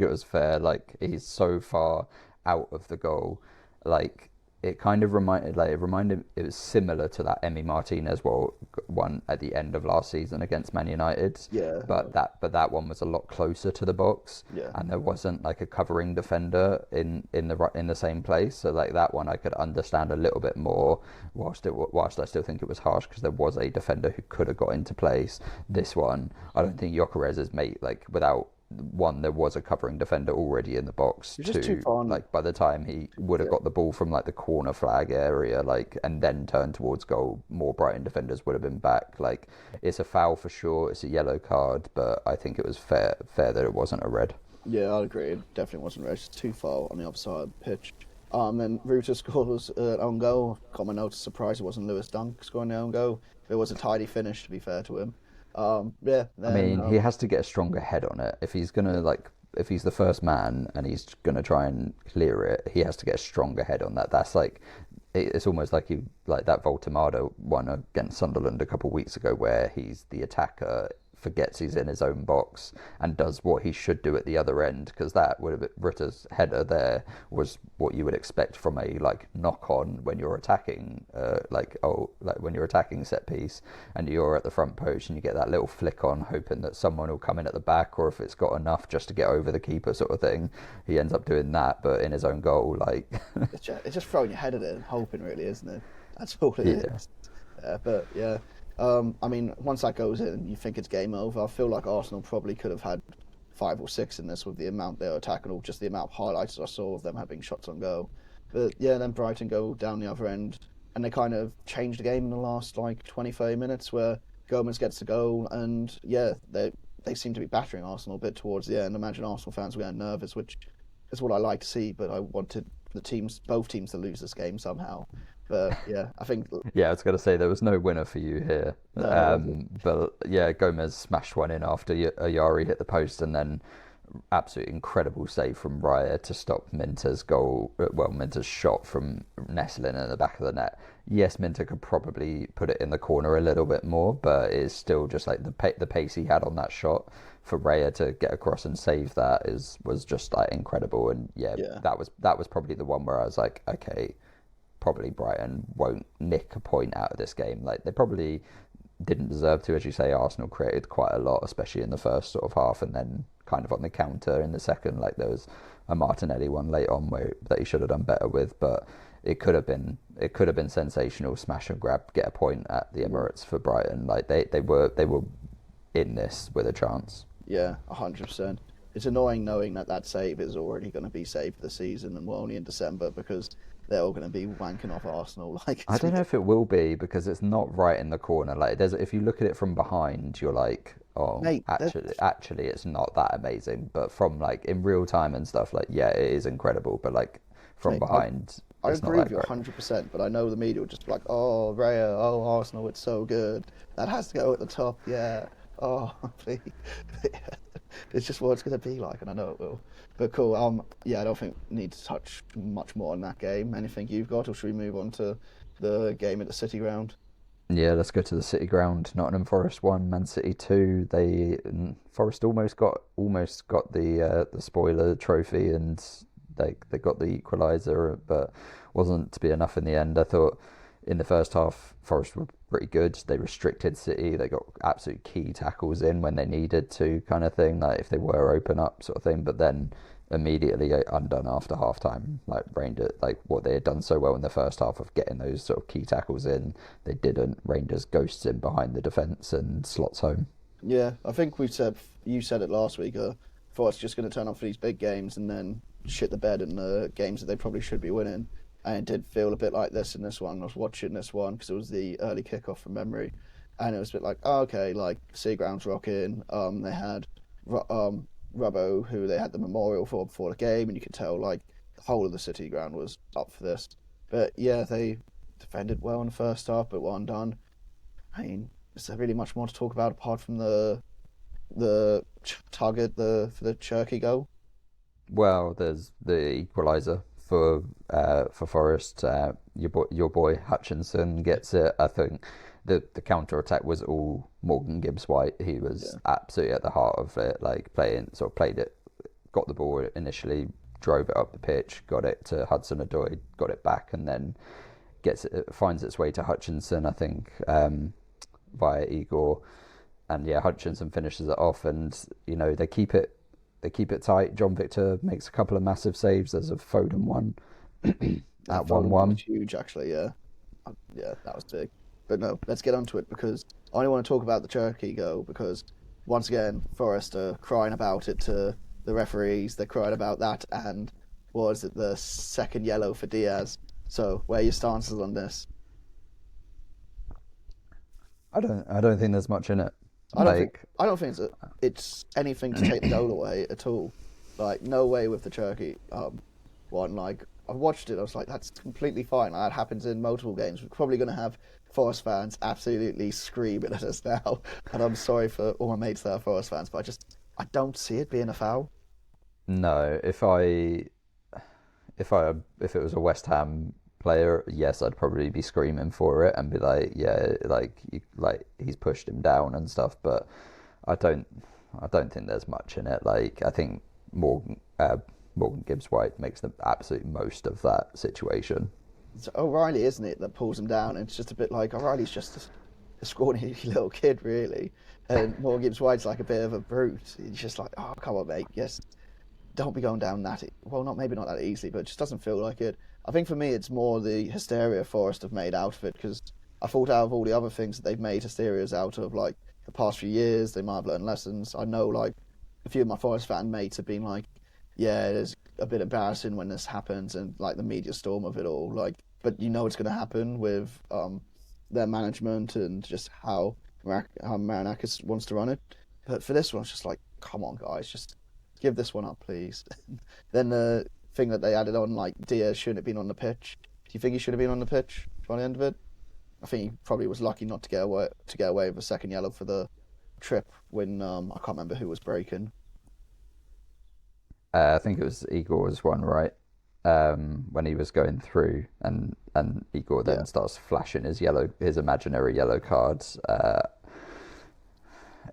Speaker 2: it was fair. Like he's so far out of the goal, like it kind of reminded it was similar to that Emi Martinez one at the end of last season against Man United.
Speaker 1: Yeah.
Speaker 2: But that one was a lot closer to the box.
Speaker 1: Yeah.
Speaker 2: And there wasn't like a covering defender in the same place. So like that one I could understand a little bit more, whilst I still think it was harsh because there was a defender who could have got into place. This one, I don't think Gyökeres's mate, like, without one, there was a covering defender already in the box.
Speaker 1: Too far.
Speaker 2: Like, by the time he would have got the ball from like the corner flag area, like, and then turned towards goal, more Brighton defenders would have been back. Like, it's a foul for sure. It's a yellow card, but I think it was fair that it wasn't a red.
Speaker 1: Yeah, I'd agree. It definitely wasn't red. It's too far on the other side of the pitch. Then Ruta scores an own goal. Got my note, surprised it wasn't Lewis Dunk scoring the own goal. It was a tidy finish, to be fair to him.
Speaker 2: He has to get a stronger head on it if he's gonna if he's the first man and he's gonna try and clear it. He has to get a stronger head on that. That's like, it's almost like that Voltemado one against Sunderland a couple of weeks ago, where he's the attacker, forgets he's in his own box and does what he should do at the other end, because that would have been, Rutter's header there was what you would expect from a like knock on when you're attacking when you're attacking set piece and you're at the front post and you get that little flick on, hoping that someone will come in at the back, or if it's got enough just to get over the keeper sort of thing. He ends up doing that, but in his own goal, like
Speaker 1: it's just throwing your head at it and hoping, really, isn't it? That's all it is. But yeah. Once that goes in, you think it's game over. I feel like Arsenal probably could have had 5 or 6 in this with the amount they were attacking, or just the amount of highlights I saw of them having shots on goal. But yeah, then Brighton go down the other end, and they kind of change the game in the last 20-30 minutes, where Gomez gets the goal, and yeah, they seem to be battering Arsenal a bit towards the end. I imagine Arsenal fans were getting nervous, which is what I like to see, but I wanted both teams to lose this game somehow. But yeah, I think.
Speaker 2: Yeah, I was going to say there was no winner for you here.
Speaker 1: No.
Speaker 2: But yeah, Gomez smashed one in after Ayari hit the post, and then absolutely incredible save from Raya to stop Minter's shot from nestling in the back of the net. Yes, Minter could probably put it in the corner a little bit more, but it's still just like the pace he had on that shot for Raya to get across and save that was just like incredible. And yeah, that was probably the one where I was like, okay, probably Brighton won't nick a point out of this game. Like, they probably didn't deserve to. As you say, Arsenal created quite a lot, especially in the first sort of half, and then kind of on the counter in the second. Like, there was a Martinelli one late on that he should have done better with, but it could have been sensational, smash and grab, get a point at the Emirates for Brighton. Like, they were in this with a chance.
Speaker 1: Yeah, 100%. It's annoying knowing that save is already going to be saved for the season, and we're only in December, because they're all going to be wanking off Arsenal. Like,
Speaker 2: I don't know if it will be, because it's not right in the corner. Like, if you look at it from behind, you're like, oh, mate, actually, it's not that amazing. But from like in real time and stuff, like, yeah, it is incredible. But like from behind,
Speaker 1: I agree with you 100%. But I know the media will just be like, oh, Raya, oh, Arsenal, it's so good. That has to go at the top. Yeah. Oh, please. It's just what it's going to be like, and I know it will. But cool. I don't think we need to touch much more on that game. Anything you've got, or should we move on to the game at the City Ground?
Speaker 2: Yeah, let's go to the City Ground. Nottingham Forest 1, Man City 2. Forest almost got the spoiler trophy, and they got the equaliser, but wasn't to be enough in the end. I thought in the first half, Forest were pretty good. They restricted City. They got absolute key tackles in when they needed to, kind of thing, like if they were open up sort of thing. But then immediately undone after half time. Like, Rangers, like what they had done so well in the first half of getting those sort of key tackles in, they didn't. Rangers ghosts in behind the defence and slots home.
Speaker 1: Yeah, I think you said it last week. Forest just going to turn up for these big games and then shit the bed in the games that they probably should be winning. And it did feel a bit like this in this one. I was watching this one because it was the early kickoff from memory, and it was a bit like, oh, okay, like City Ground's rocking. They had Robbo, who they had the memorial for before the game, and you could tell like the whole of the City Ground was up for this. But yeah, they defended well in the first half, but were undone. I mean, is there really much more to talk about apart from the target for the Cherky goal?
Speaker 2: Well, there's the equaliser for Forest. Your boy Hutchinson gets it. I think the counter attack was all Morgan Gibbs-White. He was absolutely at the heart of it. Like, played it, got the ball initially, drove it up the pitch, got it to Hudson-Odoi, got it back, and then finds its way to Hutchinson, I think, via Igor, and Hutchinson finishes it off, and they keep it tight. John Victor makes a couple of massive saves. There's a Foden one at 1-1.
Speaker 1: Huge, actually. Yeah, that was big. But no, let's get onto it, because I only want to talk about the Turkey goal because once again, Forest are crying about it to the referees. They're crying about that, and was it the second yellow for Diaz? So, where are your stances on this?
Speaker 2: I don't think there's much in it.
Speaker 1: I don't think it's anything to take the goal away at all. Like, no way with the Turkey one. Like, I watched it, I was like, that's completely fine. Like, that happens in multiple games. We're probably going to have Forest fans absolutely screaming at us now. And I'm sorry for all my mates that are Forest fans, but I don't see it being a foul.
Speaker 2: No, if it was a West Ham player, yes, I'd probably be screaming for it and be like, yeah, he's pushed him down and stuff. But I don't think there's much in it. Like, I think Morgan Gibbs-White makes the absolute most of that situation.
Speaker 1: It's O'Reilly, isn't it, that pulls him down? And it's just a bit like O'Reilly's just a scrawny little kid, really, and Morgan Gibbs-White's like a bit of a brute. He's just like, oh, come on, mate, yes, don't be going down that. Well, maybe not that easily, but it just doesn't feel like it. I think for me, it's more the hysteria Forest have made out of it, because I thought out of all the other things that they've made hysterias out of, like the past few years, they might have learned lessons. I know, like, a few of my Forest fan mates have been like, yeah, it is a bit embarrassing when this happens, and like the media storm of it all. Like, but it's going to happen with their management and just how Marinakis wants to run it. But for this one, it's just like, come on, guys, just give this one up, please. Then the thing that they added on, like, Diaz shouldn't have been on the pitch. Do you think he should have been on the pitch by the end of it? I think he probably was lucky not to get away with a second yellow for the trip when I can't remember who was breaking.
Speaker 2: I think it was Igor's one, right? When he was going through, and Igor then starts flashing his imaginary yellow cards.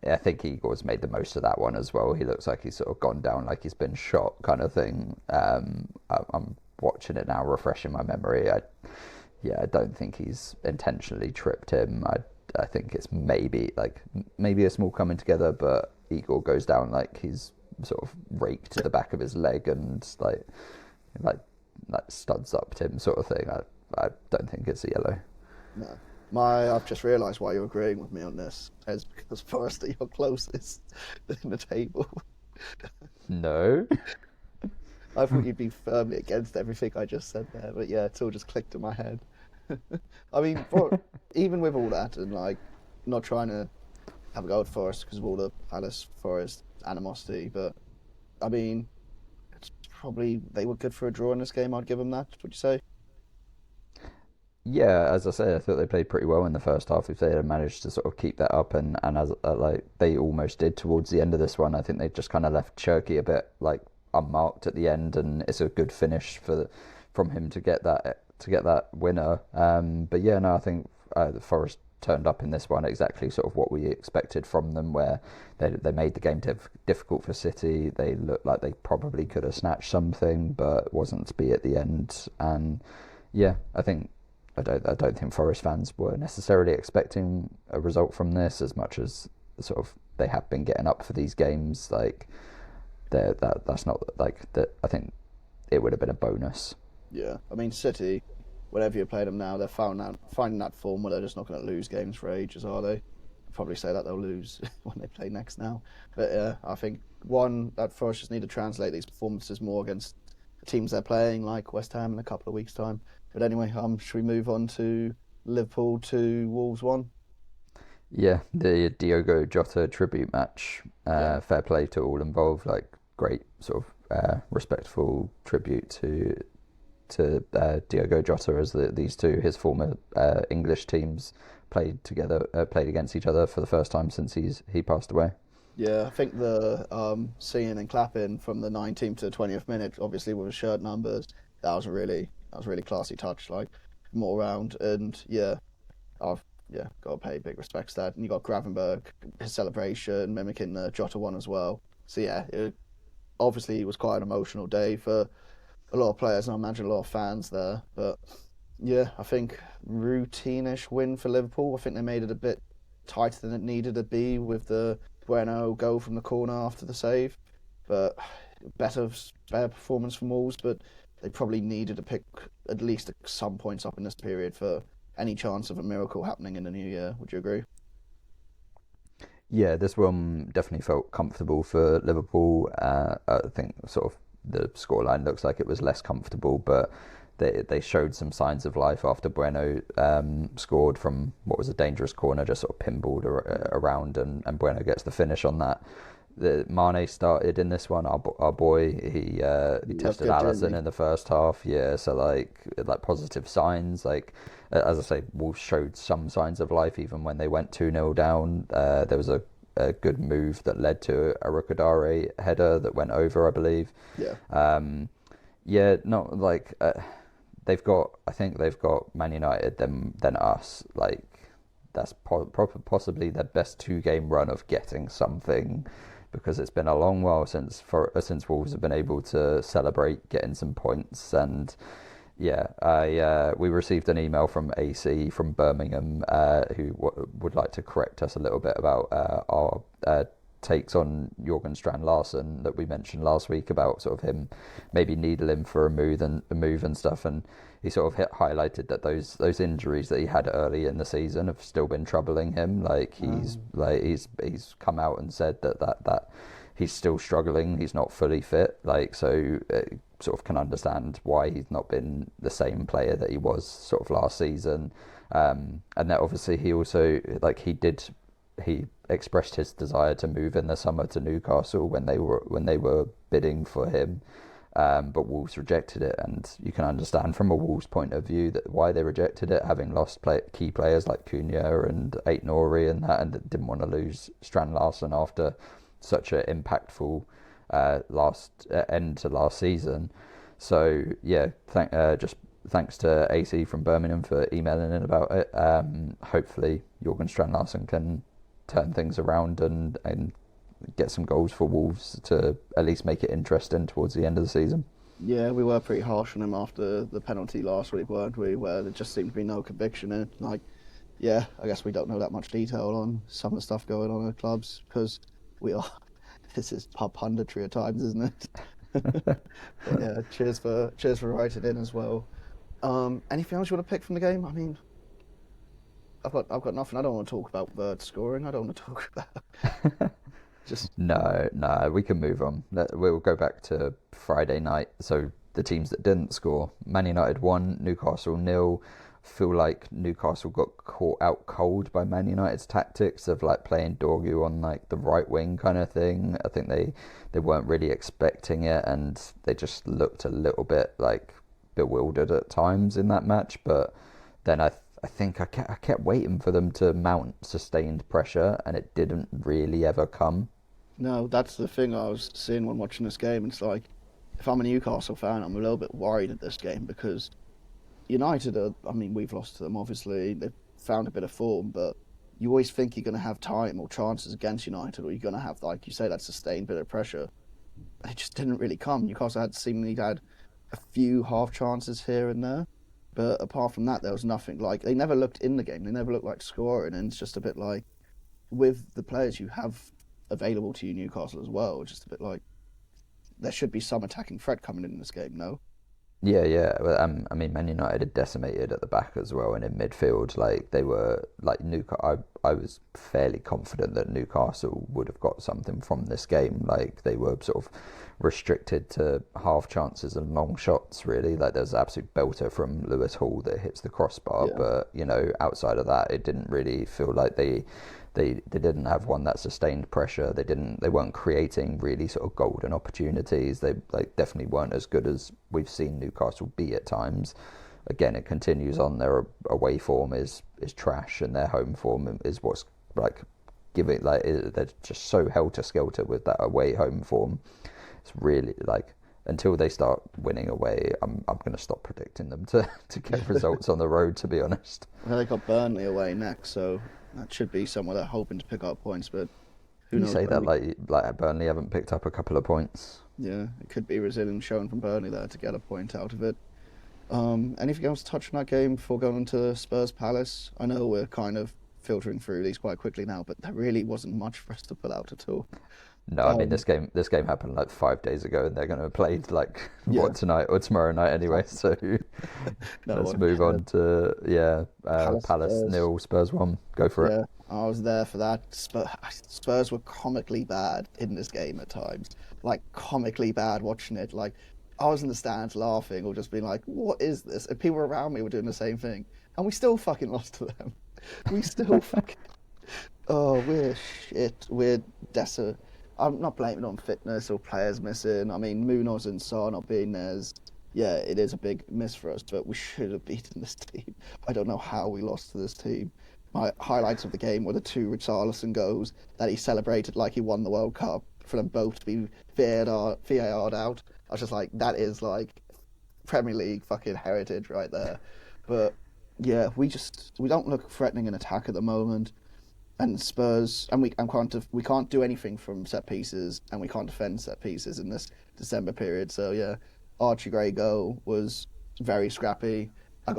Speaker 2: I think Igor's made the most of that one as well. He looks like he's sort of gone down like he's been shot, kind of thing. I'm watching it now, refreshing my memory. I don't think he's intentionally tripped him. I think it's maybe a small coming together, but Igor goes down like he's sort of raked to the back of his leg and like studs up him, sort of thing. I don't think it's a yellow.
Speaker 1: No. I've just realised why you're agreeing with me on this. It's because Forest are your closest in the table.
Speaker 2: No.
Speaker 1: I thought you'd be firmly against everything I just said there, but yeah, it's all just clicked in my head. I mean, even with all that, and like not trying to have a go at Forest because of all the Palace Forest animosity, but I mean, it's probably they were good for a draw in this game. I'd give them that. Would you say?
Speaker 2: Yeah, as I say, I thought they played pretty well in the first half. If they had managed to sort of keep that up, and as like they almost did towards the end of this one, I think they just kind of left Cherky a bit like unmarked at the end, and it's a good finish from him to get that winner. But yeah, no, I think the Forest turned up in this one exactly sort of what we expected from them, where they made the game difficult for City. They looked like they probably could have snatched something, but wasn't to be at the end. And yeah, I don't think Forest fans were necessarily expecting a result from this as much as sort of they have been getting up for these games. Like that's not like that. I think it would have been a bonus.
Speaker 1: Yeah, I mean City, whenever you play them now, they're finding that form where they're just not going to lose games for ages, are they? I'll probably say that they'll lose when they play next now. But I think that Forest just need to translate these performances more against the teams they're playing, like West Ham in a couple of weeks' time. But anyway, should we move on to Liverpool 2, Wolves 1?
Speaker 2: Yeah, the Diogo Jota tribute match. Fair play to all involved. Like, great sort of respectful tribute to Diogo Jota as these two, his former English teams, played against each other for the first time since he passed away.
Speaker 1: Yeah, I think the singing and clapping from the 19th to the 20th minute, obviously with the shirt numbers, that was a really classy touch, like, from all around. And I've got to pay big respects to that. And you got Gravenberg, his celebration, mimicking the Jota one as well. So yeah, obviously it was quite an emotional day for a lot of players, and I imagine a lot of fans there. But yeah, I think routine-ish win for Liverpool. I think they made it a bit tighter than it needed to be with the Bueno goal from the corner after the save. But better performance from Wolves, but they probably needed to pick at least some points up in this period for any chance of a miracle happening in the new year. Would you agree?
Speaker 2: Yeah, this one definitely felt comfortable for Liverpool. I think sort of the scoreline looks like it was less comfortable, but they showed some signs of life after Bueno scored from what was a dangerous corner, just sort of pinballed around, and Bueno gets the finish on that. Mane started in this one. Our boy, he tested Alisson in the first half. Yeah, so like positive signs. Like as I say, Wolves showed some signs of life even when they went 2-0 down. There was a good move that led to a Rukadare header that went over, I believe.
Speaker 1: Yeah.
Speaker 2: Yeah, not like they've got. I think they've got Man United than us. Like that's possibly their best 2-game run of getting something, because it's been a long while since Wolves have been able to celebrate getting some points. And yeah, we received an email from AC from Birmingham who would like to correct us a little bit about our takes on Jorgen Strand Larsen that we mentioned last week about sort of him maybe needling for a move and stuff, and he sort of highlighted that those injuries that he had early in the season have still been troubling him. Like he's come out and said that he's still struggling. He's not fully fit. Like so, sort of can understand why he's not been the same player that he was sort of last season. And that obviously he also he expressed his desire to move in the summer to Newcastle when they were bidding for him. But Wolves rejected it, and you can understand from a Wolves point of view that why they rejected it, having lost key players like Cunha and Ait-Nouri and that, and didn't want to lose Strand Larsen after such an impactful end to last season. So yeah, just thanks to AC from Birmingham for emailing in about it. Hopefully Jorgen Strand Larsen can turn things around and get some goals for Wolves to at least make it interesting towards the end of the season.
Speaker 1: Yeah, we were pretty harsh on him after the penalty last week, weren't we? Where there just seemed to be no conviction in it. Like, yeah, I guess we don't know that much detail on some of the stuff going on in clubs because we are. This is pub punditry at times, isn't it? But yeah, cheers for writing in as well. Anything else you want to pick from the game? I mean, I've got nothing. I don't want to talk about Vert scoring. I don't want to talk about. Just
Speaker 2: No, we can move on. We'll go back to Friday night. So the teams that didn't score: Man United 1, Newcastle 0. Feel like Newcastle got caught out cold by Man United's tactics of like playing Dorgu on like the right wing kind of thing. I think they weren't really expecting it, and they just looked a little bit like bewildered at times in that match. But then I think I kept waiting for them to mount sustained pressure, and it didn't really ever come.
Speaker 1: no, that's the thing I was seeing when watching this game. It's like, if I'm a Newcastle fan, I'm a little bit worried at this game because United are, I mean, we've lost to them, obviously. They've found a bit of form, but you always think you're going to have time or chances against United, or you're going to have, like you say, that sustained bit of pressure. It just didn't really come. Newcastle seemingly had a few half chances here and there, but apart from that, there was nothing. Like, they never looked in the game. They never looked like scoring, and it's just a bit like, with the players you have available to you, Newcastle as well, it's just a bit like, there should be some attacking threat coming in this game, no?
Speaker 2: Yeah. Well, I mean, Man United had decimated at the back as well, and in midfield, like they were like Newcastle. I was fairly confident that Newcastle would have got something from this game. Like they were sort of restricted to half chances and long shots. Really, like there's an absolute belter from Lewis Hall that hits the crossbar,
Speaker 1: Yeah.
Speaker 2: but outside of that, it didn't really feel like they didn't have one that sustained pressure. They weren't creating really sort of golden opportunities. They like definitely weren't as good as we've seen Newcastle be at times. Again, it continues on. Their away form is trash, and their home form is what's like giving like they're just so helter skelter with that away home form. It's really like until they start winning away, I'm going to stop predicting them to get results on the road. To be honest,
Speaker 1: Well, they got Burnley away next, so that should be somewhere they're hoping to pick up points, but who
Speaker 2: you
Speaker 1: knows?
Speaker 2: say that like Burnley haven't picked up a couple of points.
Speaker 1: Yeah, it could be resilient showing from Burnley there to get a point out of it. Anything else to touch on that game before going into Spurs Palace? I know we're kind of filtering through these quite quickly now, but there really wasn't much for us to pull out at all.
Speaker 2: No, I mean
Speaker 1: Um,
Speaker 2: this game happened like 5 days ago, and they're going to play like
Speaker 1: yeah,
Speaker 2: what, tonight or tomorrow night anyway. So
Speaker 1: no
Speaker 2: let's
Speaker 1: one
Speaker 2: move on
Speaker 1: cared.
Speaker 2: to
Speaker 1: Palace
Speaker 2: Palace
Speaker 1: Spurs.
Speaker 2: 0, Spurs 1. Go for it.
Speaker 1: Yeah, I was there for that. Spurs were comically bad in this game at times, like comically bad watching it. Like I was in the stands laughing or just being like, "What is this?" And people around me were doing the same thing, and we still fucking lost to them. We still fucking. Oh, we're shit. We're desperate. I'm not blaming it on fitness or players missing. I mean, Munoz and Sarr not being there is, yeah, it is a big miss for us, but we should have beaten this team. I don't know how we lost to this team. My highlights of the game were the two Richarlison goals that he celebrated like he won the World Cup for them both to be VAR'd out. I was just like, that is like Premier League fucking heritage right there. But yeah, we don't look threatening in attack at the moment. And Spurs, and we can't do anything from set pieces, and we can't defend set pieces in this December period. So yeah, Archie Gray goal was very scrappy. I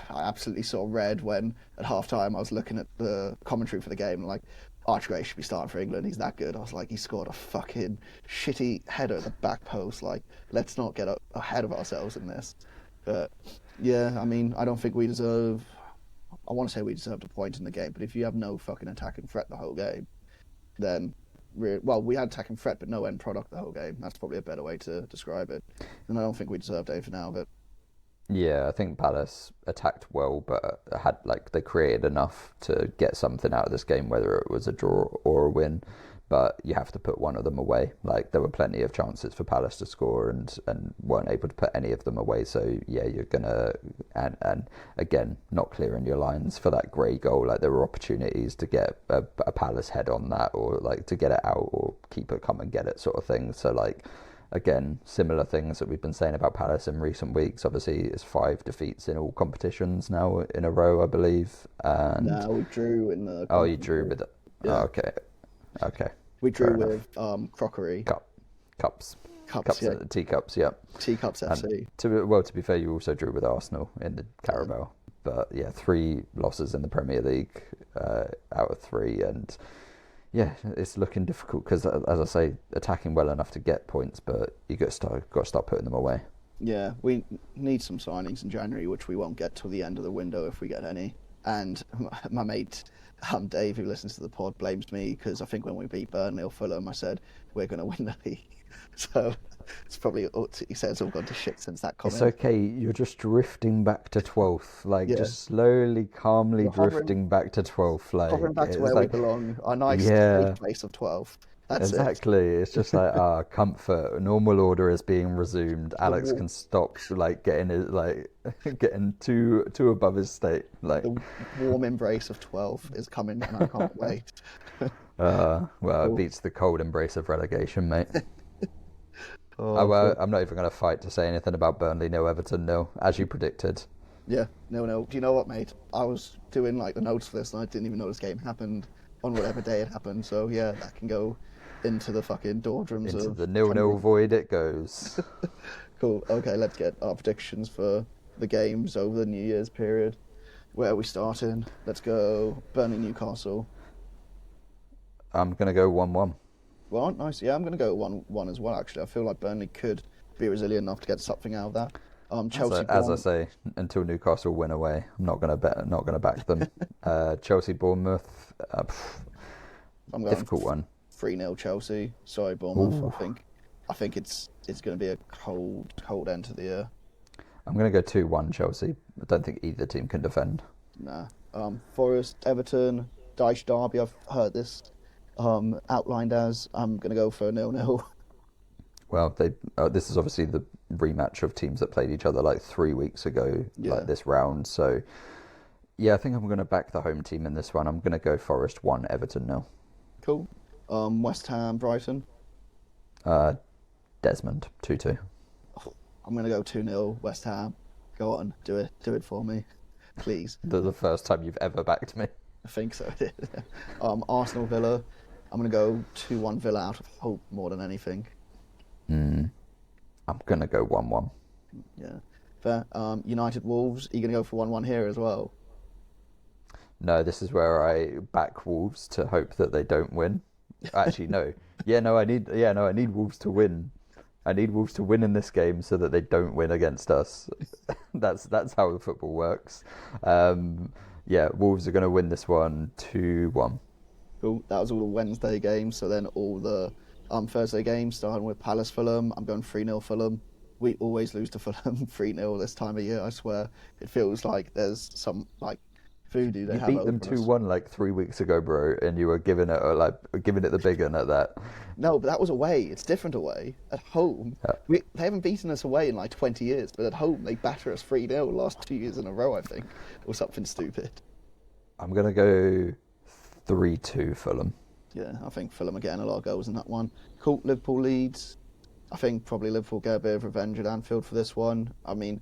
Speaker 1: absolutely saw red when at half time I was looking at the commentary for the game and like Archie Gray should be starting for England. He's that good. I was like, he scored a fucking shitty header at the back post. Like, let's not get ahead of ourselves in this. But yeah, I mean, I don't think we deserve. I want to say we deserved a point in the game, but if you have no fucking attacking threat the whole game, then we had attacking threat but no end product the whole game. That's probably a better way to describe it. And I don't think we deserved anything out of it.
Speaker 2: Yeah, I think Palace attacked well, but had like they created enough to get something out of this game, whether it was a draw or a win. But you have to put one of them away. Like there were plenty of chances for Palace to score, and weren't able to put any of them away. So yeah, you're gonna and again not clearing your lines for that Gray goal. Like there were opportunities to get a Palace head on that, or like to get it out, or keeper come and get it, sort of thing. So like. Again, similar things that we've been saying about Palace in recent weeks. Obviously, it's 5 defeats in all competitions now in a row, I believe. And
Speaker 1: No, we drew in the
Speaker 2: oh, you drew with it.
Speaker 1: yeah.
Speaker 2: Oh, okay,
Speaker 1: We
Speaker 2: fair
Speaker 1: drew
Speaker 2: enough.
Speaker 1: with Crockery
Speaker 2: Cups,
Speaker 1: yeah,
Speaker 2: teacups, yeah.
Speaker 1: Teacups
Speaker 2: And
Speaker 1: FC.
Speaker 2: to be fair, you also drew with Arsenal in the Carabao. But yeah, 3 losses in the Premier League out of 3, and yeah, it's looking difficult because, as I say, attacking well enough to get points, but you got to start putting them away.
Speaker 1: Yeah, we need some signings in January, which we won't get till the end of the window if we get any. And my mate Dave, who listens to the pod, blames me because I think when we beat Burnley or Fulham, I said we're going to win the league. So it's probably he said it's all gone to shit since that comment.
Speaker 2: It's okay. You're just drifting back to 12th, like
Speaker 1: Yeah,
Speaker 2: just slowly, calmly
Speaker 1: we're
Speaker 2: drifting back to 12th. Like
Speaker 1: hovering back to
Speaker 2: it's
Speaker 1: where we
Speaker 2: like,
Speaker 1: belong, a nice
Speaker 2: yeah,
Speaker 1: safe place of 12. That's it.
Speaker 2: exactly. It's just like comfort. Normal order is being resumed.
Speaker 1: The
Speaker 2: Alex
Speaker 1: war-
Speaker 2: can stop like getting his like getting too above his state. Like,
Speaker 1: the warm embrace of 12 is coming, and I can't wait.
Speaker 2: well, it
Speaker 1: Cool.
Speaker 2: beats the cold embrace of relegation, mate.
Speaker 1: Oh, cool.
Speaker 2: I'm not even going to fight to say anything about Burnley 0, Everton 0, as you predicted.
Speaker 1: Yeah, no. Do you know what, mate? I was doing like the notes for this, and I didn't even know this game happened on whatever day it happened. So yeah, that can go into the fucking doldrums
Speaker 2: Into
Speaker 1: of
Speaker 2: the 0-0 void it goes.
Speaker 1: Cool. Okay, let's get our predictions for the games over the New Year's period. Where are we starting? Let's go Burnley Newcastle.
Speaker 2: I'm going to go 1-1.
Speaker 1: Well, nice. Yeah, I'm going to go 1-1 as well. Actually, I feel like Burnley could be resilient enough to get something out of that. Chelsea.
Speaker 2: As I say, until Newcastle win away, I'm not going to back them. Chelsea Bournemouth,
Speaker 1: I'm going
Speaker 2: difficult one.
Speaker 1: 3-0 Chelsea. Sorry, Bournemouth.
Speaker 2: Ooh.
Speaker 1: I think it's going to be a cold end to the year.
Speaker 2: I'm going to go 2-1 Chelsea. I don't think either team can defend.
Speaker 1: Nah. Forest, Everton, Dyche Derby. I've heard this outlined as. I'm going to go for 0-0.
Speaker 2: Well, this is obviously the rematch of teams that played each other like 3 weeks ago,
Speaker 1: Yeah.
Speaker 2: like this round. So, yeah, I think I'm going to back the home team in this one. I'm going to go Forest 1, Everton 0.
Speaker 1: Cool. West Ham, Brighton.
Speaker 2: Desmond 2-2.
Speaker 1: I'm going to go 2-0 West Ham. Go on, do it. Do it for me, please.
Speaker 2: The first time you've ever backed me.
Speaker 1: I think so. Arsenal, Villa. I'm going to go 2-1 Villa out of hope more than anything.
Speaker 2: I'm going to go 1-1.
Speaker 1: Yeah. Fair. United Wolves, are you going to go for 1-1 here as well?
Speaker 2: No, this is where I back Wolves to hope that they don't win. Actually, no. I need Wolves to win. I need Wolves to win in this game so that they don't win against us. That's how the football works. Wolves are going to win this one 2-1.
Speaker 1: Cool. That was all the Wednesday games. So then all the Thursday games, starting with Palace Fulham. I'm going 3-0 Fulham. We always lose to Fulham 3-0 this time of year, I swear. It feels like there's some voodoo they
Speaker 2: You
Speaker 1: have
Speaker 2: beat
Speaker 1: over
Speaker 2: them
Speaker 1: us.
Speaker 2: 2-1 like 3 weeks ago, bro, and you were giving it the big one at that.
Speaker 1: No, but that was away. It's different away. At home, they haven't beaten us away in like 20 years, but at home they batter us 3-0 last 2 years in a row, I think, or something stupid.
Speaker 2: I'm going to go 3-2 Fulham.
Speaker 1: Yeah, I think Fulham are getting a lot of goals in that one. Cool, Liverpool Leeds. I think probably Liverpool get a bit of revenge at Anfield for this one. I mean,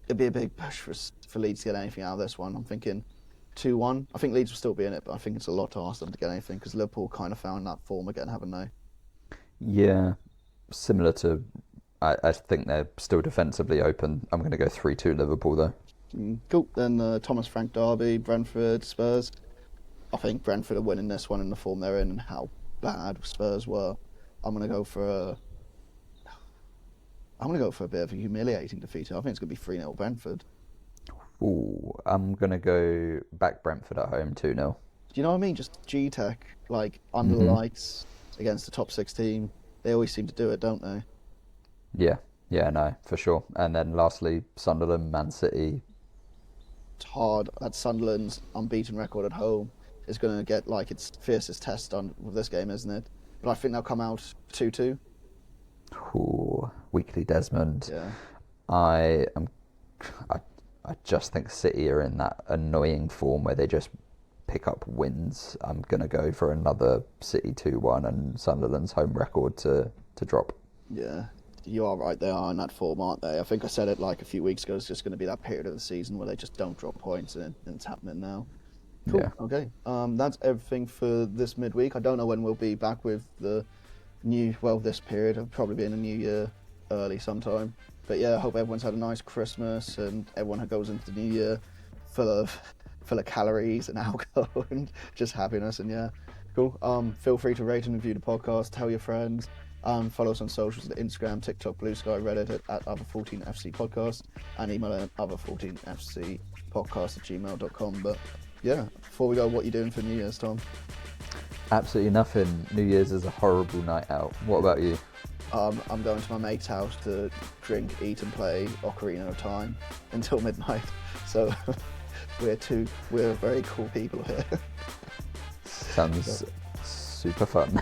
Speaker 1: it'd be a big push for Leeds to get anything out of this one. I'm thinking 2-1. I think Leeds will still be in it, but I think it's a lot to ask them to get anything because Liverpool kind of found that form again, haven't they?
Speaker 2: Yeah, similar to... I think they're still defensively open. I'm going to go 3-2 Liverpool, though.
Speaker 1: Cool. Then Thomas Frank derby, Brentford, Spurs. I think Brentford are winning this one in the form they're in and how bad Spurs were. I'm going to go for a bit of a humiliating defeat. I think it's going to be 3-0 Brentford.
Speaker 2: Ooh, I'm going to go back Brentford at home 2-0.
Speaker 1: Do you know what I mean? Just G-Tech, under the lights against the top 6 team. They always seem to do it, don't they?
Speaker 2: Yeah, no, for sure. And then lastly, Sunderland, Man City.
Speaker 1: It's hard. That's Sunderland's unbeaten record at home. It's going to get its fiercest test on with this game, isn't it? But I think they'll come out 2-2.
Speaker 2: Ooh, weekly Desmond.
Speaker 1: Yeah.
Speaker 2: I just think City are in that annoying form where they just pick up wins. I'm going to go for another City 2-1 and Sunderland's home record to drop.
Speaker 1: Yeah, you are right. They are in that form, aren't they? I think I said it a few weeks ago. It's just going to be that period of the season where they just don't drop points, and it's happening now. Cool.
Speaker 2: Yeah.
Speaker 1: Okay. That's everything for this midweek. I don't know when we'll be back with the this period. It'll probably be in the new year, early sometime. But yeah, I hope everyone's had a nice Christmas and everyone goes into the new year full of calories and alcohol and just happiness. And yeah, cool. Feel free to rate and review the podcast. Tell your friends. Follow us on socials at Instagram, TikTok, Blue Sky, Reddit at Other14FC Podcast, and email at other14fcpodcast@gmail.com. But yeah, before we go, what are you doing for New Year's, Tom?
Speaker 2: Absolutely nothing. New Year's is a horrible night out. What about you?
Speaker 1: I'm going to my mate's house to drink, eat, and play Ocarina of Time until midnight. So we're very cool people here.
Speaker 2: Sounds super fun.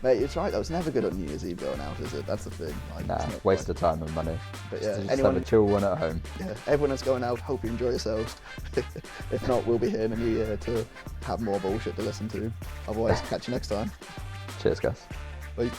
Speaker 1: Mate, it's right. That was never good on New Year's Eve going out, is it? That's the thing.
Speaker 2: Nah, waste of time and money.
Speaker 1: But yeah,
Speaker 2: just
Speaker 1: anyone
Speaker 2: have a chill one at home.
Speaker 1: Yeah, everyone that's going out, hope you enjoy yourselves. If not, we'll be here in the new year to have more bullshit to listen to. Otherwise, catch you next time.
Speaker 2: Cheers, guys.
Speaker 1: Bye.